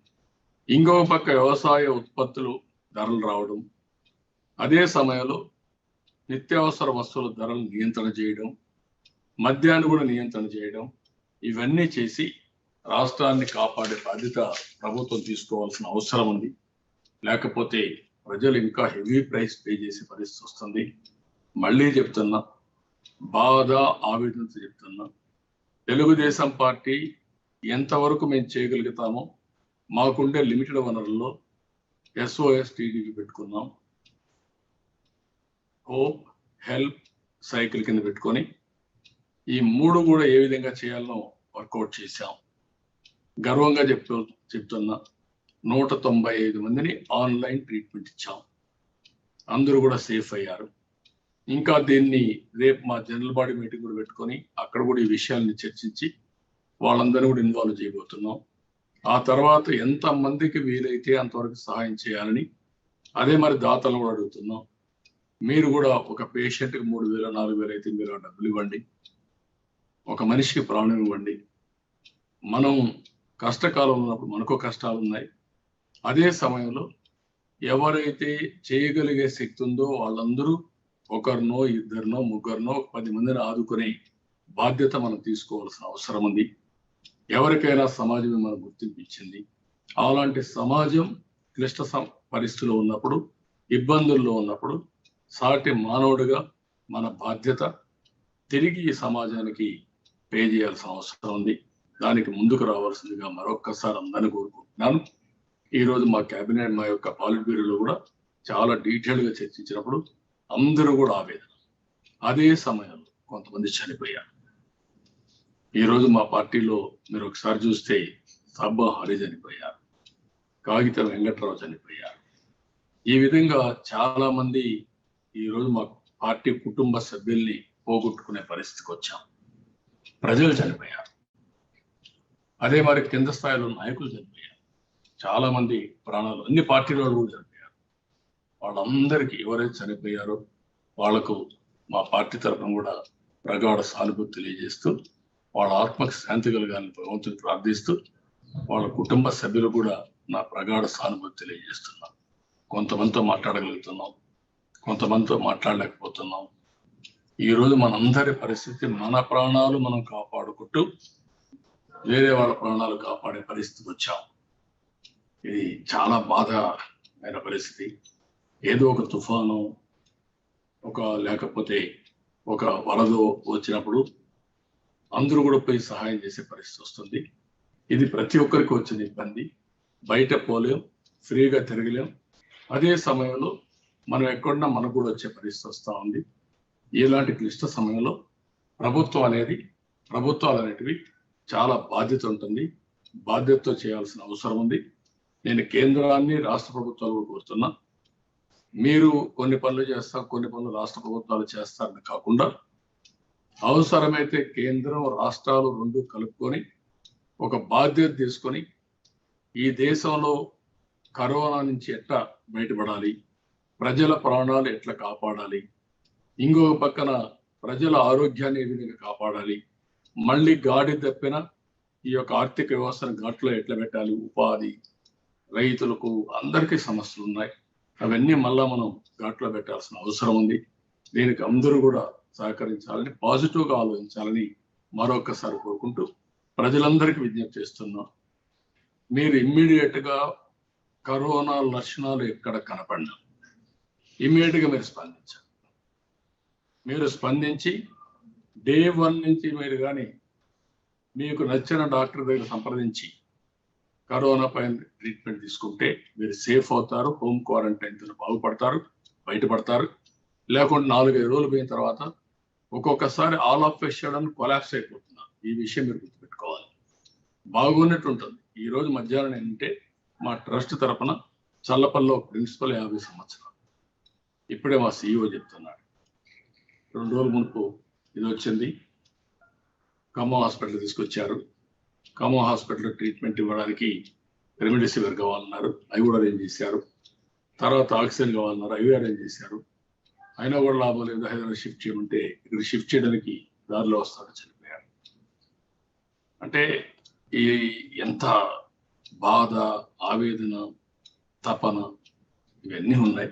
Speaker 1: ఇంకో పక్క వ్యవసాయ ఉత్పత్తులు ధరలు రావడం, అదే సమయంలో నిత్యావసర వస్తువుల ధరలు నియంత్రణ చేయడం, మద్యాన్ని కూడా నియంత్రణ చేయడం, ఇవన్నీ చేసి రాష్ట్రాన్ని కాపాడే బాధ్యత ప్రభుత్వం తీసుకోవాల్సిన అవసరం ఉంది. లేకపోతే ప్రజలు ఇంకా హెవీ ప్రైస్ పే చేసే పరిస్థితి వస్తుంది. మళ్ళీ చెప్తున్నా, బాధ ఆవేదనతో చెప్తున్నా, తెలుగుదేశం పార్టీ ఎంతవరకు మేము చేయగలుగుతామో మాకుండే లిమిటెడ్ వనరుల్లో SOS TDP పెట్టుకున్నాం. హోప్, హెల్ప్, సైకిల్ కింద పెట్టుకొని ఈ 3 కూడా ఏ విధంగా చేయాలనో వర్కౌట్ చేశాం. గర్వంగా చెప్తున్నా 195 మందిని ఆన్లైన్ ట్రీట్మెంట్ ఇచ్చాం. అందరూ కూడా సేఫ్ అయ్యారు. ఇంకా దీన్ని రేపు మా జనరల్ బాడీ మీటింగ్ కూడా పెట్టుకొని అక్కడ కూడా ఈ విషయాన్ని చర్చించి వాళ్ళందరూ కూడా ఇన్వాల్వ్ చేయబోతున్నాం. ఆ తర్వాత ఎంత మందికి వీలైతే అంతవరకు సహాయం చేయాలని అదే మరి దాతలు కూడా అడుగుతున్నాం. మీరు కూడా ఒక పేషెంట్కి 3,000, 4,000 అయితే మీరు ఆ డబ్బులు ఇవ్వండి. ఒక మనిషికి ప్రాణం ఇవ్వండి. మనం కష్టకాలం ఉన్నప్పుడు మనకు కష్టాలు ఉన్నాయి. అదే సమయంలో ఎవరైతే చేయగలిగే శక్తి ఉందో వాళ్ళందరూ ఒకరినో, ఇద్దరినో, ముగ్గురినో, 10 మందిని ఆదుకునే బాధ్యత మనం తీసుకోవాల్సిన అవసరం ఉంది. ఎవరికైనా సమాజమే మనం గుర్తింపు ఇచ్చింది. అలాంటి సమాజం క్లిష్ట పరిస్థితుల్లో ఉన్నప్పుడు, ఇబ్బందుల్లో ఉన్నప్పుడు సాటి మానవుడిగా మన బాధ్యత తిరిగి ఈ సమాజానికి పే చేయాల్సిన అవసరం ఉంది. దానికి ముందుకు రావాల్సిందిగా మరొక్కసారి అందరినీ కోరుకుంటున్నాను. ఈరోజు మా కేబినెట్, మా యొక్క పాలిట్ బ్యూరోలో కూడా చాలా డీటెయిల్ గా చర్చించినప్పుడు అందరూ కూడా ఆవేదన. అదే సమయంలో కొంతమంది చనిపోయారు. ఈరోజు మా పార్టీలో మీరు ఒకసారి చూస్తే సబ్బా హరి చనిపోయారు. కాగితం వెంకట్రావు చనిపోయారు. ఈ విధంగా చాలా మంది ఈరోజు మా పార్టీ కుటుంబ సభ్యుల్ని పోగొట్టుకునే పరిస్థితికి వచ్చాం. ప్రజలు చనిపోయారు. అదే మరి కింద స్థాయిలో నాయకులు చనిపోయారు. చాలా మంది ప్రాణాలు అన్ని పార్టీల వాళ్ళు కూడా చనిపోయారు. వాళ్ళందరికీ ఎవరైతే చనిపోయారో వాళ్లకు మా పార్టీ తరఫున కూడా ప్రగాఢ సానుభూతి తెలియజేస్తూ వాళ్ళ ఆత్మకు శాంతి కలగాలని భగవంతుని ప్రార్థిస్తూ వాళ్ళ కుటుంబ సభ్యులు కూడా నా ప్రగాఢ సానుభూతి తెలియజేస్తున్నాం. కొంతమందితో మాట్లాడగలుగుతున్నాం, కొంతమందితో మాట్లాడలేకపోతున్నాం. ఈరోజు మనందరి పరిస్థితి మన ప్రాణాలు మనం కాపాడుకుంటూ వేరే వాళ్ళ ప్రాణాలు కాపాడే పరిస్థితికి వచ్చాం. ఇది చాలా బాధమైన పరిస్థితి. ఏదో ఒక తుఫాను లేకపోతే ఒక వరద వచ్చినప్పుడు అందరూ కూడా పోయి సహాయం చేసే పరిస్థితి వస్తుంది. ఇది ప్రతి ఒక్కరికి వచ్చిన ఇబ్బంది. బయట పోలేం, ఫ్రీగా తిరగలేం. అదే సమయంలో మనం ఎక్కడున్నా మనకు కూడా వచ్చే పరిస్థితి వస్తూ ఉంది. ఇలాంటి క్లిష్ట సమయంలో ప్రభుత్వాలు అనేటివి చాలా బాధ్యత ఉంటుంది. బాధ్యతతో చేయాల్సిన అవసరం ఉంది. నేను కేంద్రాన్ని రాష్ట్ర ప్రభుత్వాలు కోరుతున్నా, మీరు కొన్ని పనులు చేస్తారు, కొన్ని పనులు రాష్ట్ర ప్రభుత్వాలు చేస్తారని కాకుండా అవసరమైతే కేంద్రం రాష్ట్రాలు రెండు కలుపుకొని ఒక బాధ్యత తీసుకొని ఈ దేశంలో కరోనా నుంచి ఎట్లా బయటపడాలి, ప్రజల ప్రాణాలు ఎట్లా కాపాడాలి, ఇంకొక పక్కన ప్రజల ఆరోగ్యాన్ని ఏ విధంగా కాపాడాలి, మళ్ళీ గాడి తప్పిన ఈ యొక్క ఆర్థిక వ్యవస్థను ఘాట్లో ఎట్లా పెట్టాలి, ఉపాధి రైతులకు అందరికీ సమస్యలు ఉన్నాయి. అవన్నీ మళ్ళా మనం ఘాట్లో పెట్టాల్సిన అవసరం ఉంది. దీనికి అందరూ కూడా సహకరించాలని, పాజిటివ్గా ఆలోచించాలని మరొకసారి కోరుకుంటూ ప్రజలందరికీ విజ్ఞప్తి చేస్తున్నాం. మీరు ఇమ్మీడియట్ గా కరోనా లక్షణాలు ఎక్కడ కనపడినా ఇమ్మీడియట్ గా మీరు స్పందించి డే 1 నుంచి మీరు కానీ మీకు నచ్చిన డాక్టర్ దగ్గర సంప్రదించి కరోనా పైన ట్రీట్మెంట్ తీసుకుంటే మీరు సేఫ్ అవుతారు, హోమ్ క్వారంటైన్ బాగుపడతారు, బయటపడతారు. లేకుంటే 4-5 రోజులు పోయిన తర్వాత ఒక్కొక్కసారి all of a sudden collapse అయిపోతున్నారు. ఈ విషయం మీరు గుర్తుపెట్టుకోవాలి. బాగున్నట్టు ఉంటుంది. ఈ రోజు మధ్యాహ్నం ఏంటంటే మా ట్రస్ట్ తరఫున చల్లపల్లిలో ప్రిన్సిపల్ 50 సంవత్సరాలు, ఇప్పుడే మా CEO చెప్తున్నాడు. 2 రోజుల మునుపు ఇది వచ్చింది, ఖమ్మం హాస్పిటల్ తీసుకొచ్చారు. ఖమ్మం హాస్పిటల్లో ట్రీట్మెంట్ ఇవ్వడానికి రెమిడిసివిర్ కావాలన్నారు, అవి కూడా అరేంజ్ చేశారు. తర్వాత ఆక్సిజన్ కావాలన్నారు, అవి అరేంజ్ చేశారు. అయినా కూడా లాభం లేదు. హైదరాబాద్ షిఫ్ట్ చేయమంటే ఇక్కడ షిఫ్ట్ చేయడానికి దారిలో వస్తాడు, చనిపోయాడు. అంటే ఈ ఎంత బాధ, ఆవేదన, తపన ఇవన్నీ ఉన్నాయి.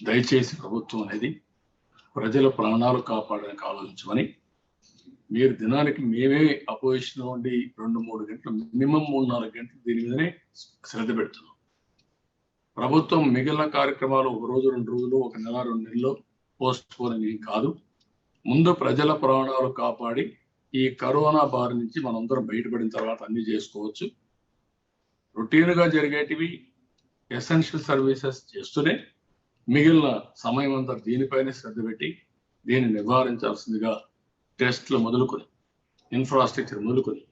Speaker 1: దయచేసి ప్రభుత్వం అనేది ప్రజల ప్రాణాలు కాపాడడానికి ఆలోచించమని, మీరు దినానికి మేమే అపోజిషన్ ఉండి 2-3 గంటలు, మినిమం 3-4 గంటలు దీని మీదనే శ్రద్ధ పెడుతున్నాం. ప్రభుత్వం మిగిలిన కార్యక్రమాలు 1 రోజు 2 రోజులు, 1 నెల 2 నెలలు పోస్ట్ పోన్ కాదు. ముందు ప్రజల ప్రాణాలు కాపాడి ఈ కరోనా బారి నుంచి మనందరం బయటపడిన తర్వాత అన్ని చేసుకోవచ్చు. రొటీన్ గా జరిగేటివి ఎసెన్షియల్ సర్వీసెస్ చేస్తూనే మిగిలిన సమయం అంతా దీనిపైనే శ్రద్ధ పెట్టి దీన్ని నివారించాల్సిందిగా టెస్ట్లు మొదలుకొని, ఇన్ఫ్రాస్ట్రక్చర్ మొదలుకొని,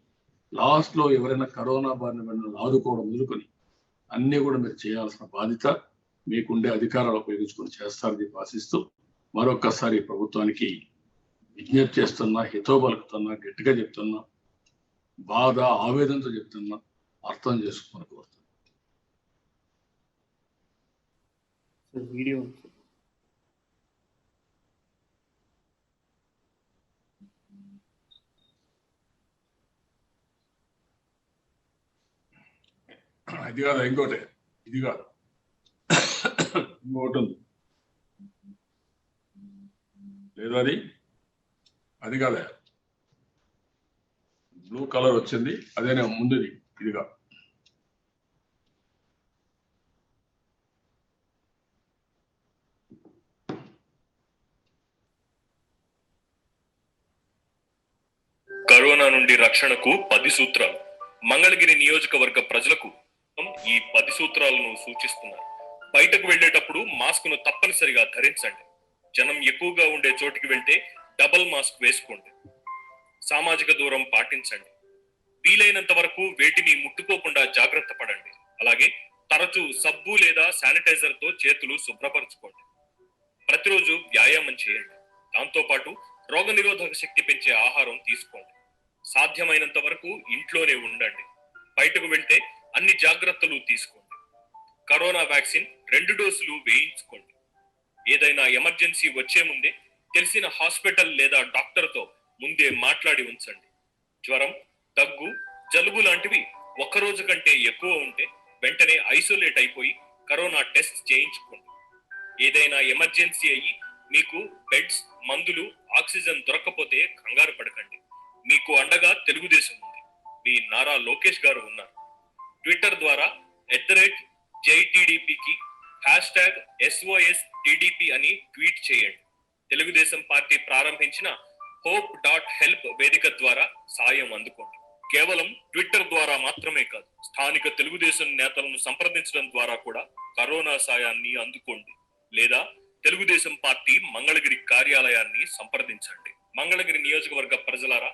Speaker 1: లాస్ట్ లో ఎవరైనా కరోనా బారిన పడిన ఆదుకోవడం మొదలుకొని అన్ని కూడా మీరు చేయాల్సిన బాధ్యత మీకుండే అధికారాలు ఉపయోగించుకొని చేస్తారని ఆశిస్తూ మరొక్కసారి ప్రభుత్వానికి విజ్ఞప్తి చేస్తున్నా, హితవు పలుకుతున్నా, గట్టిగా చెప్తున్నా, బాధ ఆవేదనతో చెప్తున్నా, అర్థం చేసుకుని కోరుతున్నా.
Speaker 2: వీడియో
Speaker 1: ఇది కాదు, ఇంకోటి, ఇది కాదు, ఇంకోటి ఉంది లేదు, అది కాదా, బ్లూ కలర్ వచ్చింది, అదేనే ముందుది, ఇదిగా.
Speaker 3: కరోనా నుండి రక్షణకు 10 సూత్రాలు. మంగళగిరి నియోజకవర్గ ప్రజలకు ఈ 10 సూత్రాలను సూచిస్తున్నారు. బయటకు వెళ్లేటప్పుడు మాస్క్ ను తప్పనిసరిగా ధరించండి. జనం ఎక్కువగా ఉండే చోటికి వెళ్తే డబుల్ మాస్క్ వేసుకోండి. సామాజిక దూరం పాటించండి. వీలైనంత వరకు వేటిని ముట్టుకోకుండా జాగ్రత్త పడండి. అలాగే తరచూ సబ్బు లేదా శానిటైజర్ తో చేతులు శుభ్రపరచుకోండి. ప్రతిరోజు వ్యాయామం చేయండి. దాంతో పాటు రోగనిరోధక శక్తి పెంచే ఆహారం తీసుకోండి. సాధ్యమైనంత వరకు ఇంట్లోనే ఉండండి. బయటకు వెళ్తే అన్ని జాగ్రత్తలు తీసుకోండి. కరోనా వ్యాక్సిన్ 2 డోసులు వేయించుకోండి. ఏదైనా ఎమర్జెన్సీ వచ్చే ముందే తెలిసిన హాస్పిటల్ లేదా డాక్టర్ తో ముందే మాట్లాడి ఉంచండి. జ్వరం, దగ్గు, జలుబు లాంటివి ఒక్కరోజు కంటే ఎక్కువ ఉంటే వెంటనే ఐసోలేట్ అయిపోయి కరోనా టెస్ట్ చేయించుకోండి. ఏదైనా ఎమర్జెన్సీ అయ్యి మీకు బెడ్స్, మందులు, ఆక్సిజన్ దొరకకపోతే కంగారు పడకండి. మీకు అండగా తెలుగుదేశం ఉంది. మీ నారా లోకేష్ గారు ఉన్నారు. ట్విట్టర్ ద్వారా @JTDPకి #SOSTDP అని ట్వీట్ చేయండి. తెలుగుదేశం పార్టీ ప్రారంభించిన hope.help వేదిక ద్వారా సాయం అందుకోండి. కేవలం ట్విట్టర్ ద్వారా మాత్రమే కాదు, స్థానిక తెలుగుదేశం నేతలను సంప్రదించడం ద్వారా కూడా కరోనా సాయాన్ని అందుకోండి. లేదా తెలుగుదేశం పార్టీ మంగళగిరి కార్యాలయాన్ని సంప్రదించండి. మంగళగిరి నియోజకవర్గ ప్రజలారా,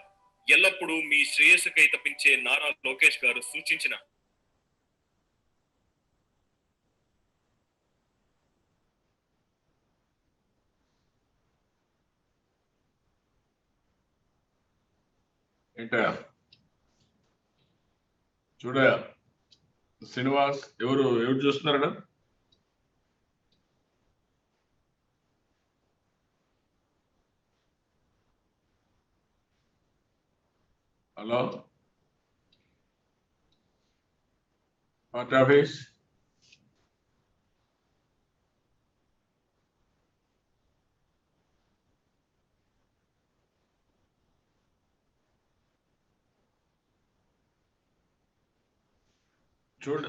Speaker 3: ఎల్లప్పుడూ మీ శ్రేయస్సుకై తప్పించే నారా లోకేష్ గారు సూచించిన
Speaker 1: ఏంటయ్యా చూడయా శ్రీనివాస్, ఎవరు చూస్తున్నారా? Hello, party office. చూడ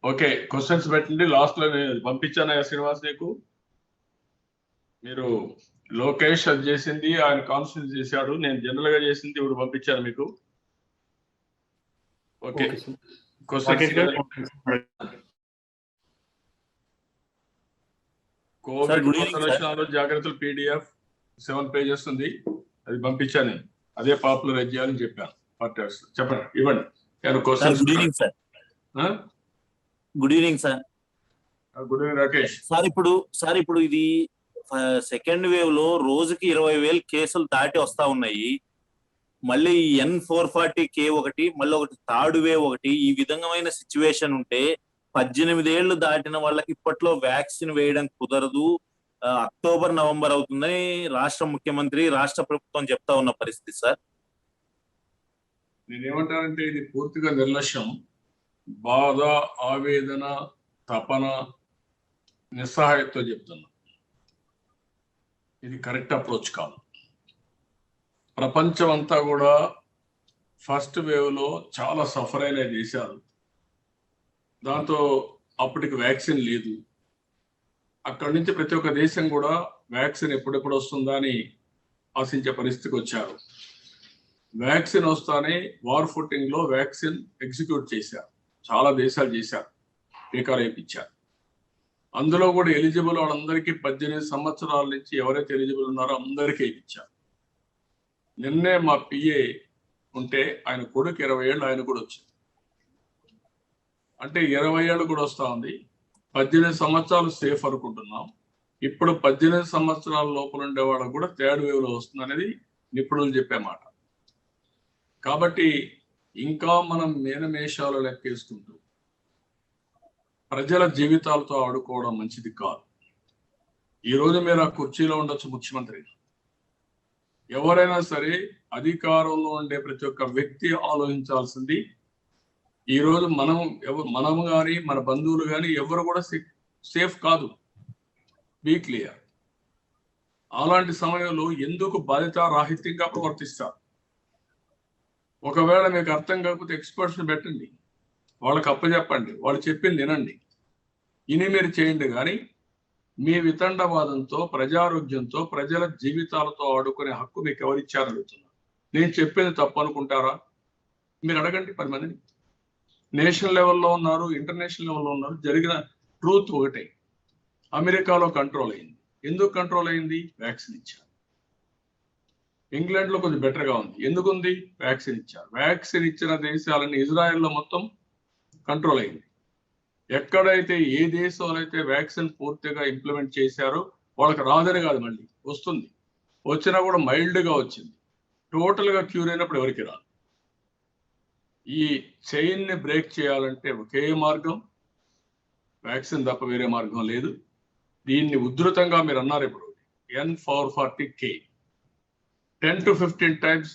Speaker 1: ఓకే, క్వశ్చన్స్ పెట్టండి. లాస్ట్ లో నేను పంపించాను శ్రీనివాస్ నీకు. మీరు లోకేష్ అది చేసింది, ఆయన కాన్స్టిట్యూన్స్ చేశాడు, నేను జనరల్ గా చేసింది ఇప్పుడు పంపించాను మీకు. Okay, questions. కోవిడ్ జాగ్రత్తలు PDF 7 pages ఉంది, అది పంపించాను. అదే పాపులర్ చేయాలని చెప్పాను. చెప్పండి, ఇవ్వండి.
Speaker 2: Good evening sir. Good evening sir.
Speaker 1: Good evening Rakesh
Speaker 2: sir. ఇప్పుడు ఇది సెకండ్ వేవ్ లో రోజుకి 20,000 కేసులు దాటి వస్తా ఉన్నాయి. మళ్ళీ N440K ఒకటి, మళ్ళీ ఒకటి థర్డ్ వేవ్ ఒకటి. ఈ విధమైన సిచ్యువేషన్ ఉంటే 18 ఏళ్లు దాటిన వాళ్ళకి ఇప్పట్లో వ్యాక్సిన్ వేయడం కుదరదు, అక్టోబర్ నవంబర్ అవుతుందని రాష్ట్ర ముఖ్యమంత్రి, రాష్ట్ర ప్రభుత్వం చెప్తా ఉన్న పరిస్థితి సార్.
Speaker 1: నేనేమంటానంటే ఇది పూర్తిగా నిర్లక్ష్యం. బాధ, ఆవేదన, తపన, నిస్సహాయతతో చెప్తున్నా. ఇది కరెక్ట్ అప్రోచ్ కాదు. ప్రపంచం అంతా కూడా ఫస్ట్ వేవ్ లో చాలా సఫర్ అయిన దేశాలు. దాంతో అప్పటికి వ్యాక్సిన్ లేదు. అక్కడి నుంచి ప్రతి ఒక్క దేశం కూడా వ్యాక్సిన్ ఎప్పుడెప్పుడు వస్తుందా అని ఆశించే పరిస్థితికి వచ్చారు. వ్యాక్సిన్ వస్తానే వార్ ఫుటింగ్ లో వ్యాక్సిన్ ఎగ్జిక్యూట్ చేశారు. చాలా దేశాలు చేశారు, టీకాలు వేయించారు. అందులో కూడా ఎలిజిబుల్ వాళ్ళందరికీ 18 సంవత్సరాల నుంచి ఎవరైతే ఎలిజిబుల్ ఉన్నారో అందరికీ వేయించారు. నిన్నే మా PA ఉంటే ఆయన కొడుకు 20 ఏళ్ళు, ఆయన కూడా వచ్చింది. అంటే 20 ఏళ్ళు కూడా వస్తా ఉంది. 18 సంవత్సరాలు సేఫ్ అనుకుంటున్నాం. ఇప్పుడు 18 సంవత్సరాల లోపల ఉండే వాళ్ళకు కూడా థర్డ్ వేవ్ లో వస్తుంది అనేది నిపుణులు చెప్పే మాట. కాబట్టి ఇంకా మనం మేనమేషాలు లెక్కేసుకుంటూ ప్రజల జీవితాలతో ఆడుకోవడం మంచిది కాదు. ఈరోజు మీరు ఆ కుర్చీలో ఉండొచ్చు ముఖ్యమంత్రి. ఎవరైనా సరే అధికారంలో ఉండే ప్రతి ఒక్క వ్యక్తి ఆలోచించాల్సింది, ఈరోజు మనం కానీ మన బంధువులు కానీ ఎవరు కూడా సేఫ్ కాదు. Be clear. అలాంటి సమయంలో ఎందుకు బాధ్యతారాహిత్యంగా ప్రవర్తిస్తారు? ఒకవేళ మీకు అర్థం కాకపోతే ఎక్స్పర్ట్స్ని పెట్టండి, వాళ్ళకి అప్పచెప్పండి, వాళ్ళు చెప్పింది వినండి. ఇని మీరు చేయండి. కానీ మీ వితండవాదంతో, ప్రజారోగ్యంతో, ప్రజల జీవితాలతో ఆడుకునే హక్కు మీకు ఎవరిచ్చారని అడుగుతున్నారు. నేను చెప్పింది తప్పు అనుకుంటారా? మీరు అడగండి 10 మందిని. నేషనల్ లెవెల్లో ఉన్నారు, ఇంటర్నేషనల్ లెవెల్లో ఉన్నారు. జరిగిన ట్రూత్ ఒకటే. అమెరికాలో కంట్రోల్ అయింది. ఎందుకు కంట్రోల్ అయింది? వ్యాక్సిన్ ఇచ్చారు. ఇంగ్లాండ్ లో కొంచెం బెటర్గా ఉంది. ఎందుకుంది? వ్యాక్సిన్ ఇచ్చారు. వ్యాక్సిన్ ఇచ్చిన దేశాలని ఇజ్రాయెల్లో మొత్తం కంట్రోల్ అయింది. ఎక్కడైతే ఏ దేశంలో అయితే వ్యాక్సిన్ పూర్తిగా ఇంప్లిమెంట్ చేశారో వాళ్ళకి రాదని కాదు, మళ్ళీ వస్తుంది. వచ్చినా కూడా మైల్డ్గా వచ్చింది. టోటల్గా క్యూర్ అయినప్పుడు ఎవరికి రాదు. ఈ చైన్ని బ్రేక్ చేయాలంటే ఒకే మార్గం, వ్యాక్సిన్ తప్ప వేరే మార్గం లేదు. దీన్ని ఉధృతంగా మీరు అన్నారు ఇప్పుడు N440K 10 to 15 times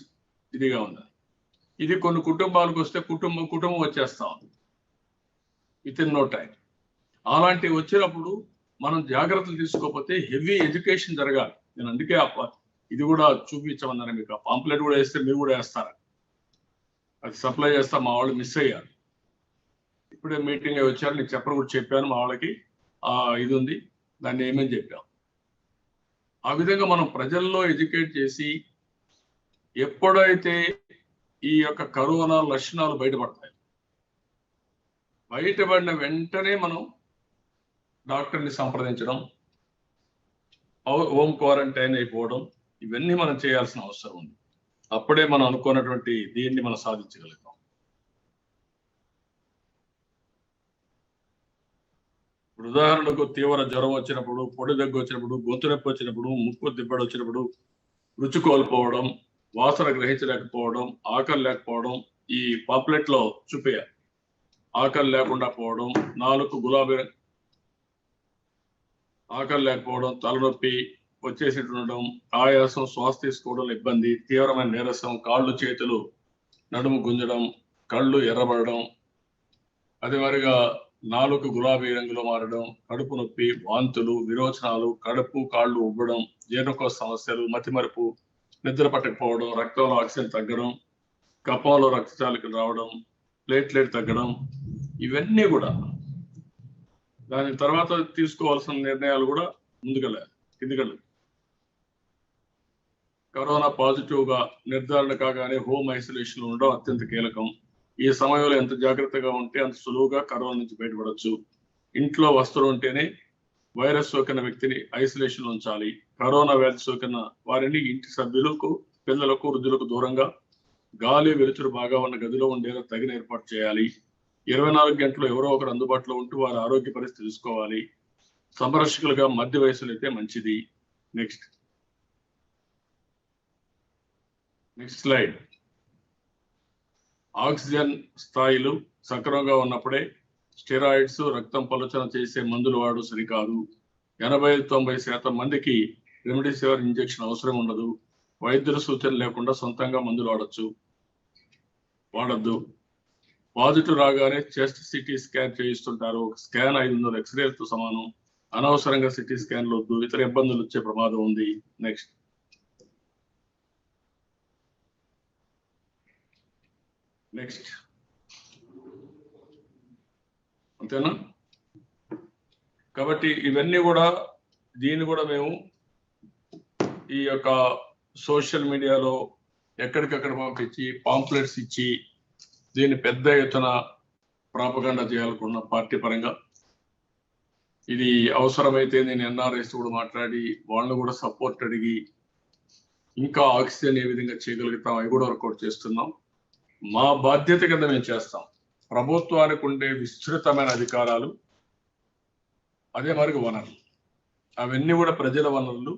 Speaker 1: ఇదిగా ఉంది. ఇది కొన్ని కుటుంబాలకు వస్తే కుటుంబం వచ్చేస్తా ఉంది విత్ ఇన్ నో టైం. అలాంటివి వచ్చినప్పుడు మనం జాగ్రత్తలు తీసుకోకపోతే హెవీ ఎడ్యుకేషన్ జరగాలి. నేను అందుకే ఇది కూడా చూపించమన్నాను మీకు. ఆ పాంప్లెట్ కూడా వేస్తే మీరు కూడా వేస్తారా? అది సప్లై చేస్తా, మా వాళ్ళు మిస్ అయ్యారు. ఇప్పుడే మీటింగ్ అయి వచ్చారు, నీకు చెప్పను కూడా చెప్పాను. మా వాళ్ళకి ఇది ఉంది, దాన్ని ఏమని చెప్పాం. ఆ విధంగా మనం ప్రజల్లో ఎడ్యుకేట్ చేసి ఎప్పుడైతే ఈ యొక్క కరోనా లక్షణాలు బయటపడతాయి, బయటపడిన వెంటనే మనం డాక్టర్ని సంప్రదించడం, హోమ్ క్వారంటైన్ అయిపోవడం, ఇవన్నీ మనం చేయాల్సిన అవసరం ఉంది. అప్పుడే మనం అనుకున్నటువంటి దీన్ని మనం సాధించగలుగుతాం. ఇప్పుడు ఉదాహరణకు తీవ్ర జ్వరం వచ్చినప్పుడు, పొడి దగ్గు వచ్చినప్పుడు, గొంతు నొప్పి వచ్చినప్పుడు, ముక్కు దిబ్బడి వచ్చినప్పుడు, రుచి కోల్పోవడం, వాసన గ్రహించలేకపోవడం, ఆకలి లేకపోవడం, ఈ పాంప్లెట్ లో చూపేయాలి. ఆకలి లేకుండా పోవడం, నాలుగు గులాబీ, ఆకలి లేకపోవడం, తలనొప్పి వచ్చేసి ఉండడం, ఆయాసం, శ్వాస తీసుకోవడం ఇబ్బంది, తీవ్రమైన నీరసం, కాళ్ళు చేతులు నడుము గుంజడం, కళ్ళు ఎర్రబడడం, అదే మరిగా నాలుగు గులాబీ రంగులో మారడం, కడుపు నొప్పి, వాంతులు, విరోచనాలు, కడుపు కాళ్ళు ఉబ్బడం, జీర్ణకోశ సమస్యలు, మతిమరుపు, నిద్ర పట్టకపోవడం, రక్తంలో ఆక్సిజన్ తగ్గడం, కఫంలో రక్తచాలికలు రావడం, ప్లేట్లెట్ తగ్గడం, ఇవన్నీ కూడా దాని తర్వాత తీసుకోవాల్సిన నిర్ణయాలు కూడా ముందుకెళ్ళాలి, కిందికెళ్ళాలి. కరోనా పాజిటివ్ గా నిర్ధారణ కాగానే హోమ్ ఐసోలేషన్ ఉండడం అత్యంత కీలకం. ఈ సమయంలో ఎంత జాగ్రత్తగా ఉంటే అంత సులువుగా కరోనా నుంచి బయటపడవచ్చు. ఇంట్లో వస్తువులు ఉంటేనే వైరస్ సోకిన వ్యక్తిని ఐసోలేషన్ ఉంచాలి. కరోనా వ్యాధి సోకిన వారిని ఇంటి సభ్యులకు, పిల్లలకు, వృద్ధులకు దూరంగా గాలి వెలుతురు బాగా ఉన్న గదిలో ఉండేలా తగిన ఏర్పాటు చేయాలి. 24 గంటలు ఎవరో ఒకరు అందుబాటులో ఉంటూ వారి ఆరోగ్య పరిస్థితి తెలుసుకోవాలి. సంరక్షకులుగా మధ్య వయసులో అయితే మంచిది. Next slide. ఆక్సిజన్ స్థాయిలు సక్రమంగా ఉన్నప్పుడే స్టెరాయిడ్స్, రక్తం పలుచన చేసే మందులు వాడు సరికాదు. 80-90% మందికి రెమ్డెసివిర్ ఇంజెక్షన్ అవసరం ఉండదు. వైద్యుల సూచన లేకుండా సొంతంగా మందులు వాడద్దు. పాజిటివ్ రాగానే చెస్ట్ సిటీ స్కాన్ చేయిస్తుంటారు. స్కాన్ 500 ఎక్స్రేలతో సమానం. అనవసరంగా సిటీ స్కాన్లు వద్దు, ఇతర ఇబ్బందులు వచ్చే ప్రమాదం ఉంది. నెక్స్ట్ అంతేనా? కాబట్టి ఇవన్నీ కూడా, దీన్ని కూడా మేము ఈ యొక్క సోషల్ మీడియాలో ఎక్కడికక్కడ పంపించి పాంప్లెట్స్ ఇచ్చి దీన్ని పెద్ద ఎత్తున ప్రాపగండా చేయాలనుకున్న పార్టీ పరంగా. ఇది అవసరమైతే నేను ఎన్ఆర్ఐస్ కూడా మాట్లాడి వాళ్ళని కూడా సపోర్ట్ అడిగి ఇంకా ఆక్సిజన్ ఏ విధంగా చేయగలుగుతాం అవి కూడా వర్కౌట్ చేస్తున్నాం. మా బాధ్యత కింద మేము చేస్తాం. ప్రభుత్వానికి ఉండే విస్తృతమైన అధికారాలు, అదే మరి వనరులు, అవన్నీ కూడా ప్రజల వనరులు.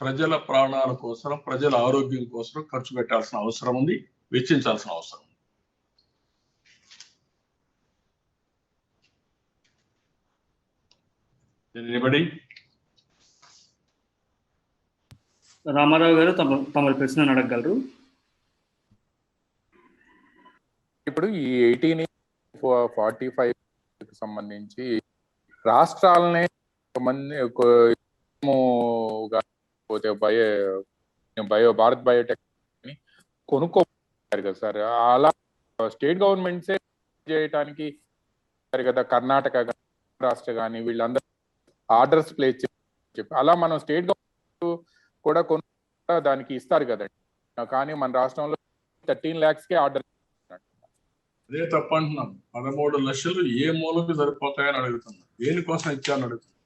Speaker 1: ప్రజల ప్రాణాల కోసం, ప్రజల ఆరోగ్యం కోసం ఖర్చు పెట్టాల్సిన అవసరం ఉంది, వెచ్చించాల్సిన అవసరం ఉంది. ఎనిబడి?
Speaker 4: రామారావు గారు తమ ప్రశ్న అడగగలరు.
Speaker 5: ఇప్పుడు ఈ 1845 సంబంధించి రాష్ట్రాలనే భారత్ బయోటెక్ కొనుక్కోరు కదా సార్. అలా స్టేట్ గవర్నమెంట్సే చేయడానికి కదా, కర్ణాటక రాష్ట్ర కానీ వీళ్ళందరూ ఆర్డర్స్ ప్లేస్ చెప్పి అలా మనం స్టేట్ గవర్నమెంట్ కూడా దానికి ఇస్తారు కదండి. కానీ మన రాష్ట్రంలో 13 lakhsకే ఆర్డర్.
Speaker 1: అదే తప్ప అంటున్నాను. 13 లక్షలు ఏ మూలకి సరిపోతాయని అడుగుతున్నా. దేనికోసం ఇచ్చారని అడుగుతున్నా.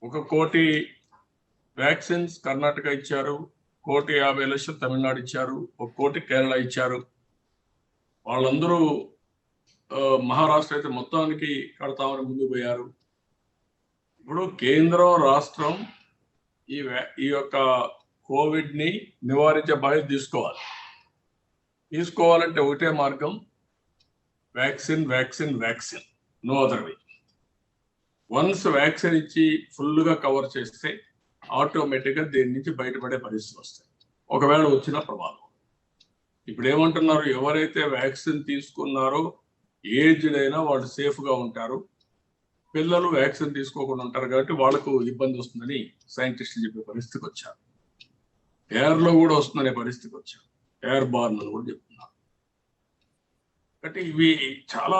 Speaker 1: 1 కోటి వ్యాక్సిన్స్ కర్ణాటక ఇచ్చారు, 1,50,00,000 తమిళనాడు ఇచ్చారు, 1 కోటి కేరళ ఇచ్చారు. వాళ్ళందరూ మహారాష్ట్ర అయితే మొత్తానికి కడతామని ముందుకు పోయారు. ఇప్పుడు కేంద్రం రాష్ట్రం ఈ యొక్క కోవిడ్ ని నివారించే బాధ్యత తీసుకోవాలంటే ఒకటే మార్గం, vaccine vaccine vaccine, no other way. Once vaccine ఇచ్చి ఫుల్గా కవర్ చేస్తే ఆటోమేటిక్గా దీని నుంచి బయటపడే పరిస్థితులు వస్తాయి. ఒకవేళ వచ్చిన ప్రమాదం. ఇప్పుడు ఏమంటున్నారు, ఎవరైతే వ్యాక్సిన్ తీసుకున్నారో ఏజ్డ్ అయినా వాళ్ళు సేఫ్గా ఉంటారు, పిల్లలు వ్యాక్సిన్ తీసుకోకుండా ఉంటారు కాబట్టి వాళ్ళకు ఇబ్బంది వస్తుందని సైంటిస్టులు చెప్పే పరిస్థితికి వచ్చారు. ఎయిర్లో కూడా వస్తుందనే పరిస్థితికి వచ్చారు, ఎయిర్ బార్న్ అని కూడా చెప్తున్నారు. కాబట్టి ఇవి చాలా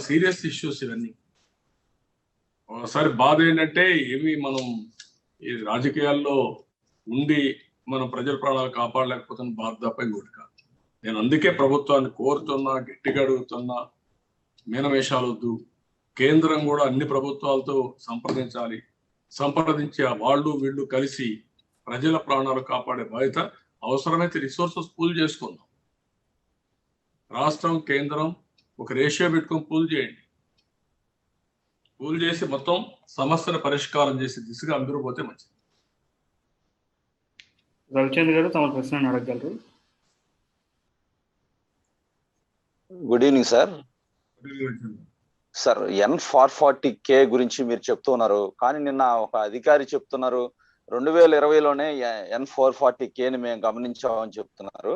Speaker 1: సీరియస్ ఇష్యూస్ ఇవన్నీ. ఒకసారి బాధ ఏంటంటే ఏమి మనం ఈ రాజకీయాల్లో ఉండి మనం ప్రజల ప్రాణాలు కాపాడలేకపోతున్న బాధ తప్ప ఇంకోటి కాదు. నేను అందుకే ప్రభుత్వాన్ని కోరుతున్నా, గట్టిగా అడుగుతున్నా, మీనవేషాలు వద్దు. కేంద్రం కూడా అన్ని ప్రభుత్వాలతో సంప్రదించి వాళ్ళు వీళ్ళు కలిసి ప్రజల ప్రాణాలు కాపాడే బాధ్యత, అవసరమైతే రిసోర్సెస్ పూల్ చేసుకుందాం. రాష్ట్రం కేంద్రం ఒక రేషియో పెట్టుకొని పూల్ చేయండి. పూల్ చేసి మొత్తం సమస్యను పరిష్కారం చేసే దిశగా అందరూ పోతే మంచిది.
Speaker 4: రవిచంద్ర గారు తమ ప్రశ్నను అడగగలరు.
Speaker 6: Good evening sir. Sir, N440K గురించి మీరు చెప్తున్నారు, కానీ నిన్న ఒక అధికారి చెప్తున్నారు 2020లోనే N440Kని మేము గమనించామని చెప్తున్నారు.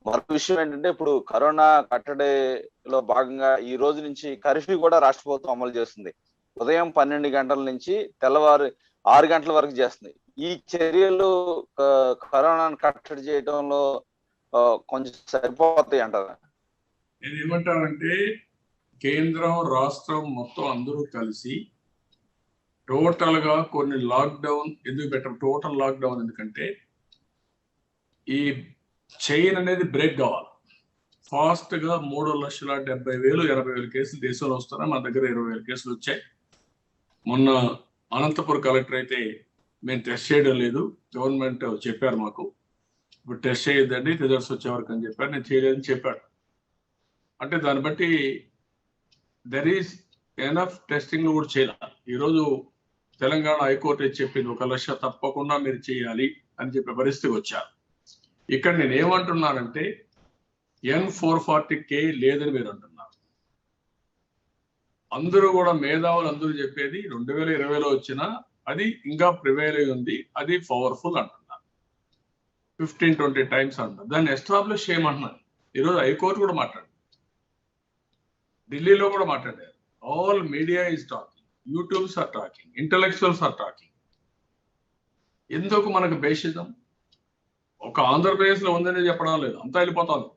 Speaker 6: మరొక విషయం ఏంటంటే, ఇప్పుడు కరోనా కట్టడిలో భాగంగా ఈ రోజు నుంచి కర్ఫ్యూ కూడా రాష్ట్ర ప్రభుత్వం అమలు చేస్తుంది. ఉదయం 12 గంటల నుంచి తెల్లవారు 6 గంటల వరకు చేస్తుంది. ఈ చర్యలు కరోనాను కట్టడి చేయడంలో కొంచెం సరిపోతాయి అంటారా?
Speaker 1: నేను ఏమంటానంటే, కేంద్రం రాష్ట్రం మొత్తం అందరూ కలిసి టోటల్ గా కొన్ని లాక్డౌన్ ఎందుకు పెట్టారు, టోటల్ లాక్డౌన్ ఎందుకంటే ఈ చైన్ అనేది బ్రేక్ కావాలి. ఫాస్ట్ గా 3,70,000 80,000 కేసులు దేశంలో వస్తున్నాయి. మన దగ్గర 20,000 కేసులు వచ్చాయి. మొన్న అనంతపురం కలెక్టర్ అయితే మేము టెస్ట్ చేయడం లేదు, గవర్నమెంట్ చెప్పారు మాకు, ఇప్పుడు టెస్ట్ చేయొద్దండి రిజల్ట్స్ వచ్చే వరకు అని చెప్పారు. నేను చేయలేదని చెప్పాడు. అంటే దాన్ని బట్టి దెర్ ఈస్ ఎనఫ్ టెస్టింగ్ కూడా చేయాలి. ఈరోజు తెలంగాణ హైకోర్టు చెప్పింది 1,00,000 తప్పకుండా మీరు చేయాలి అని చెప్పే పరిస్థితికి వచ్చారు. ఇక్కడ నేను ఏమంటున్నానంటే N440K లేదని మీరు అంటున్నారు. అందరూ కూడా మేధావులు అందరూ చెప్పేది 2020లో వచ్చినా అది ఇంకా ప్రివైల్ అయి ఉంది, అది పవర్ఫుల్ అంటున్నారు. 15-20 టైమ్స్ అంటున్నారు. దాన్ని ఎస్టాబ్లిష్ చేయమంటున్నారు. ఈరోజు హైకోర్టు కూడా మాట్లాడారు, ఢిల్లీలో కూడా మాట్లాడారు. All media is talking, YouTubes are talking, intellectuals are talking. ఎందుకు మనకు బేసిజం? ఒక ఆంధ్రప్రదేశ్ లో ఉందని చెప్పడం లేదు, అంతా వెళ్ళిపోతాను.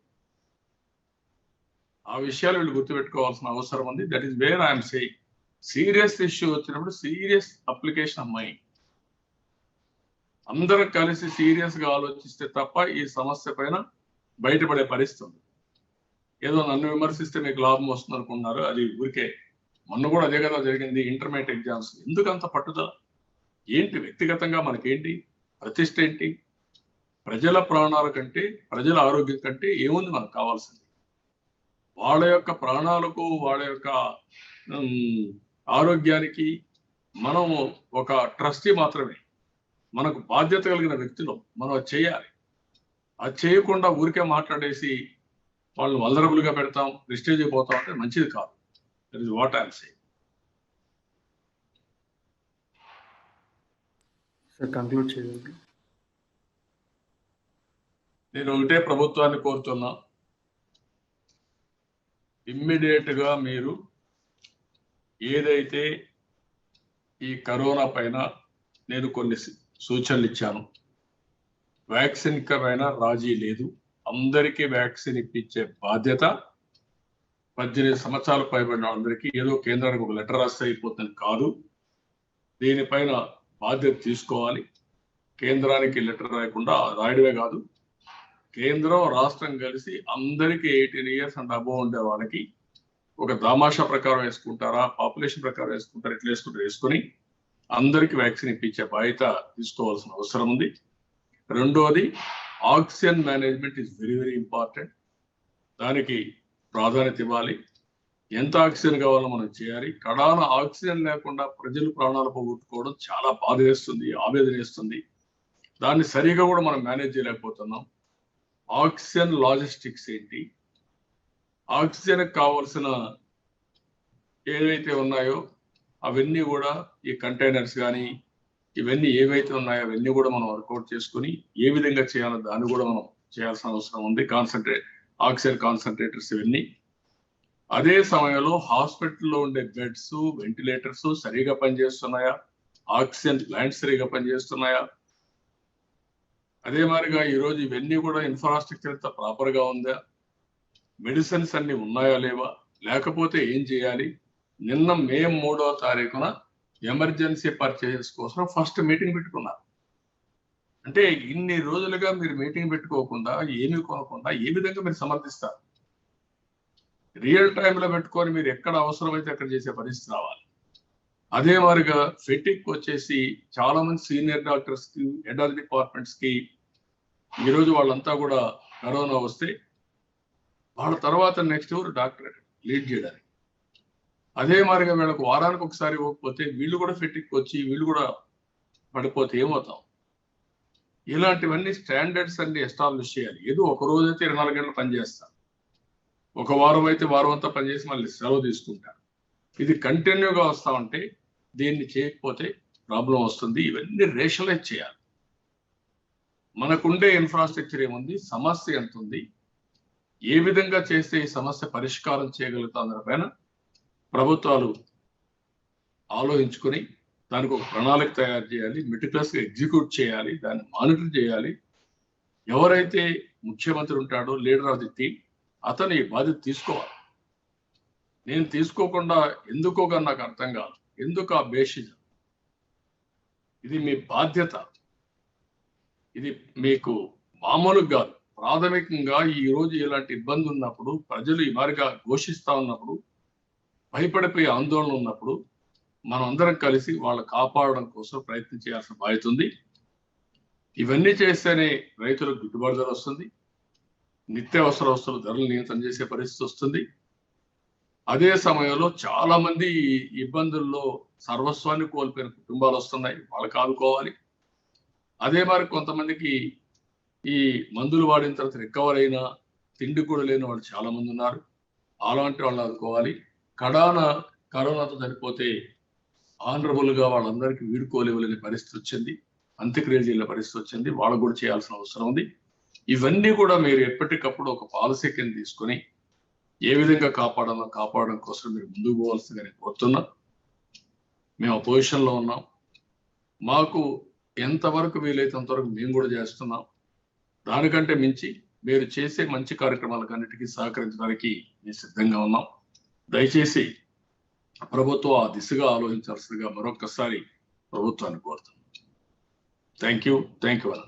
Speaker 1: ఆ విషయాలు వీళ్ళు గుర్తుపెట్టుకోవాల్సిన అవసరం ఉంది. That is where I'm saying, serious issue వచ్చినప్పుడు సీరియస్ అప్లికేషన్ ఆఫ్ మైండ్, అందరూ కలిసి సీరియస్ గా ఆలోచిస్తే తప్ప ఈ సమస్య పైన బయటపడే పరిస్థితి ఉంది. ఏదో నన్ను విమర్శిస్తే మీకు లాభం వస్తుంది అనుకున్నారు, అది ఊరికే. మొన్న కూడా అదే కదా జరిగింది, ఇంటర్మీడియట్ ఎగ్జామ్స్. ఎందుకు అంత పట్టుదల ఏంటి? వ్యక్తిగతంగా మనకేంటి ప్రతిష్ట ఏంటి? ప్రజల ప్రాణాల కంటే, ప్రజల ఆరోగ్యం కంటే ఏముంది మనకు కావాల్సింది? వాళ్ళ యొక్క ప్రాణాలకు, వాళ్ళ యొక్క ఆరోగ్యానికి మనం ఒక ట్రస్టీ మాత్రమే. మనకు బాధ్యత కలిగిన వ్యక్తులు మనం అది చేయాలి. అది చేయకుండా ఊరికే మాట్లాడేసి వాళ్ళు వల్నరబుల్ గా పెడతాం, డిస్టేజ్ అయిపోతాం అంటే మంచిది కాదు. That is what I'm saying.
Speaker 4: Conclude చేయండి.
Speaker 1: నేను ఒకటే ప్రభుత్వాన్ని కోరుతున్నా, ఇమ్మీడియట్ గా మీరు ఏదైతే ఈ కరోనా పైన నేను కొన్ని సూచనలు ఇచ్చాను, వ్యాక్సిన్ పైన రాజీ లేదు, అందరికీ వ్యాక్సిన్ ఇప్పించే బాధ్యత 18 సంవత్సరాలు పైబడిన అందరికీ. ఏదో కేంద్రానికి ఒక లెటర్ రాస్తే అయిపోతుంది కాదు, దీనిపైన బాధ్యత తీసుకోవాలి. కేంద్రానికి లెటర్ రాయకుండా రాయడమే కాదు, కేంద్రం రాష్ట్రం కలిసి అందరికీ 18 years అండ్ అబోవ్ ఉండే వాళ్ళకి ఒక దామాషా ప్రకారం వేసుకుంటారా, పాపులేషన్ ప్రకారం వేసుకుంటారా, ఎట్లా వేసుకుని అందరికీ వ్యాక్సిన్ ఇప్పించే బాధ్యత తీసుకోవాల్సిన అవసరం ఉంది. రెండోది, oxygen management is very very important. దానికి ప్రాధాన్యత ఇవ్వాలి. ఎంత ఆక్సిజన్ కావాలో మనం చేయాలి. కడాన ఆక్సిజన్ లేకుండా ప్రజలు ప్రాణాలు పోగొట్టుకోవడం చాలా బాధేస్తుంది, ఆవేదన వేస్తుంది. దాన్ని సరిగా కూడా మనం మేనేజ్ చేయలేకపోతున్నాం. ఆక్సిజన్ లాజిస్టిక్స్ ఏంటి, ఆక్సిజన్ కావాల్సిన ఏవైతే ఉన్నాయో అవన్నీ కూడా ఈ కంటైనర్స్ కానీ ఇవన్నీ ఏవైతే ఉన్నాయో అవన్నీ కూడా మనం వర్కౌట్ చేసుకుని ఏ విధంగా చేయాలో దాన్ని కూడా మనం చేయాల్సిన అవసరం ఉంది. ఆక్సిజన్ కాన్సన్ట్రేటర్స్ ఇవన్నీ. అదే సమయంలో హాస్పిటల్లో ఉండే బెడ్స్, వెంటిలేటర్స్ సరిగా పనిచేస్తున్నాయా, ఆక్సిజన్ ప్లాంట్స్ సరిగా పనిచేస్తున్నాయా, అదే మాదిరిగా ఈరోజు ఇవన్నీ కూడా ఇన్ఫ్రాస్ట్రక్చర్ అంతా ప్రాపర్ గా ఉందా, మెడిసిన్స్ అన్ని ఉన్నాయా లేవా, లేకపోతే ఏం చేయాలి. నిన్న మే 3వ తారీఖున ఎమర్జెన్సీ పర్చేజెస్ కోసం ఫస్ట్ మీటింగ్ పెట్టుకున్నారు. అంటే ఇన్ని రోజులుగా మీరు మీటింగ్ పెట్టుకోకుండా ఏమీ కొనకుండా ఏ విధంగా మీరు సమర్థిస్తారు? రియల్ టైంలో పెట్టుకొని మీరు ఎక్కడ అవసరమైతే అక్కడ చేసే పరిస్థితి రావాలి. అదే మాదిరిగా ఫెటిక్ వచ్చేసి చాలా మంది సీనియర్ డాక్టర్స్ కి, హెడ్ ఆఫ్ డిపార్ట్మెంట్స్ కి ఈరోజు వాళ్ళంతా కూడా కరోనా వస్తే వాళ్ళ తర్వాత నెక్స్ట్ ఎవరు డాక్టర్ లీడ్ చేయడానికి. అదే మాదిరిగా వీళ్ళకు వారానికి ఒకసారి ఇవ్వకపోతే వీళ్ళు కూడా ఫెటిక్ వచ్చి వీళ్ళు కూడా పడిపోతే ఏమవుతాం? ఇలాంటివన్నీ స్టాండర్డ్స్ అన్ని ఎస్టాబ్లిష్ చేయాలి. ఏదో ఒక రోజు అయితే 24 గంటలు పనిచేస్తాం, ఒక వారం అయితే వారం అంతా పనిచేసి మళ్ళీ సెలవు తీసుకుంటారు. ఇది కంటిన్యూగా వస్తా ఉంటే దీన్ని చేయకపోతే ప్రాబ్లం వస్తుంది. ఇవన్నీ రేషనలైజ్ చేయాలి. మనకుండే ఇన్ఫ్రాస్ట్రక్చర్ ఏముంది, సమస్య ఎంత ఉంది, ఏ విధంగా చేస్తే ఈ సమస్య పరిష్కారం చేయగలుగుతాం దానిపైన ప్రభుత్వాలు ఆలోచించుకొని దానికి ఒక ప్రణాళిక తయారు చేయాలి, మెటిక్యులస్ గా ఎగ్జిక్యూట్ చేయాలి, దాన్ని మానిటర్ చేయాలి. ఎవరైతే ముఖ్యమంత్రి ఉంటాడో, లీడర్ ఆఫ్ ది టీమ్, అతను ఈ బాధ్యత తీసుకోవాలి. నేను తీసుకోకుండా ఎందుకోగా నాకు అర్థం కాదు. ఎందుకు ఆ బేసిస్? ఇది మీ బాధ్యత. ఇది మీకు మామూలుగా కాదు, ప్రాథమికంగా ఈ రోజు ఇలాంటి ఇబ్బంది ఉన్నప్పుడు, ప్రజలు ఈ మాదిరిగా ఘోషిస్తా ఉన్నప్పుడు, భయపడిపోయే ఆందోళన ఉన్నప్పుడు మనం అందరం కలిసి వాళ్ళు కాపాడడం కోసం ప్రయత్నం చేయాల్సిన బాధ్యత ఉంది. ఇవన్నీ చేస్తేనే రైతులకు గిట్టుబాటు ధర వస్తుంది, నిత్యావసర వస్తువుల ధరలు నియంత్రణ చేసే పరిస్థితి వస్తుంది. అదే సమయంలో చాలా మంది ఇబ్బందుల్లో సర్వస్వాన్ని కోల్పోయిన కుటుంబాలు వస్తున్నాయి, వాళ్ళకి ఆదుకోవాలి. అదే మరి కొంతమందికి ఈ మందులు వాడిన తర్వాత రికవర్ అయినా తిండి కూడా లేని వాళ్ళు చాలా మంది ఉన్నారు. అలాంటి వాళ్ళని ఆదుకోవాలి. కడాన కరోనాతో చనిపోతే ఆనరబుల్ గా వాళ్ళందరికీ వీడుకోలేవలేని పరిస్థితి వచ్చింది, అంత్యక్రియలు చేయలే పరిస్థితి వచ్చింది. వాళ్ళకు కూడా చేయాల్సిన అవసరం ఉంది. ఇవన్నీ కూడా మీరు ఎప్పటికప్పుడు ఒక పాలసీ కింద తీసుకొని ఏ విధంగా కాపాడడం కోసం మీరు ముందుకు పోవాల్సిందిగా నేను కోరుతున్నా. మేము ఆ పొజిషన్లో ఉన్నాం. మాకు ఎంతవరకు వీలైతే అంతవరకు మేము కూడా చేస్తున్నాం. దానికంటే మించి మీరు చేసే మంచి కార్యక్రమాలకు అన్నిటికీ సహకరించడానికి మేము సిద్ధంగా ఉన్నాం. దయచేసి ప్రభుత్వం ఆ దిశగా ఆలోచించాల్సిందిగా మరొకసారి ప్రభుత్వాన్ని కోరుతున్నాం. థ్యాంక్ యూ అన్న.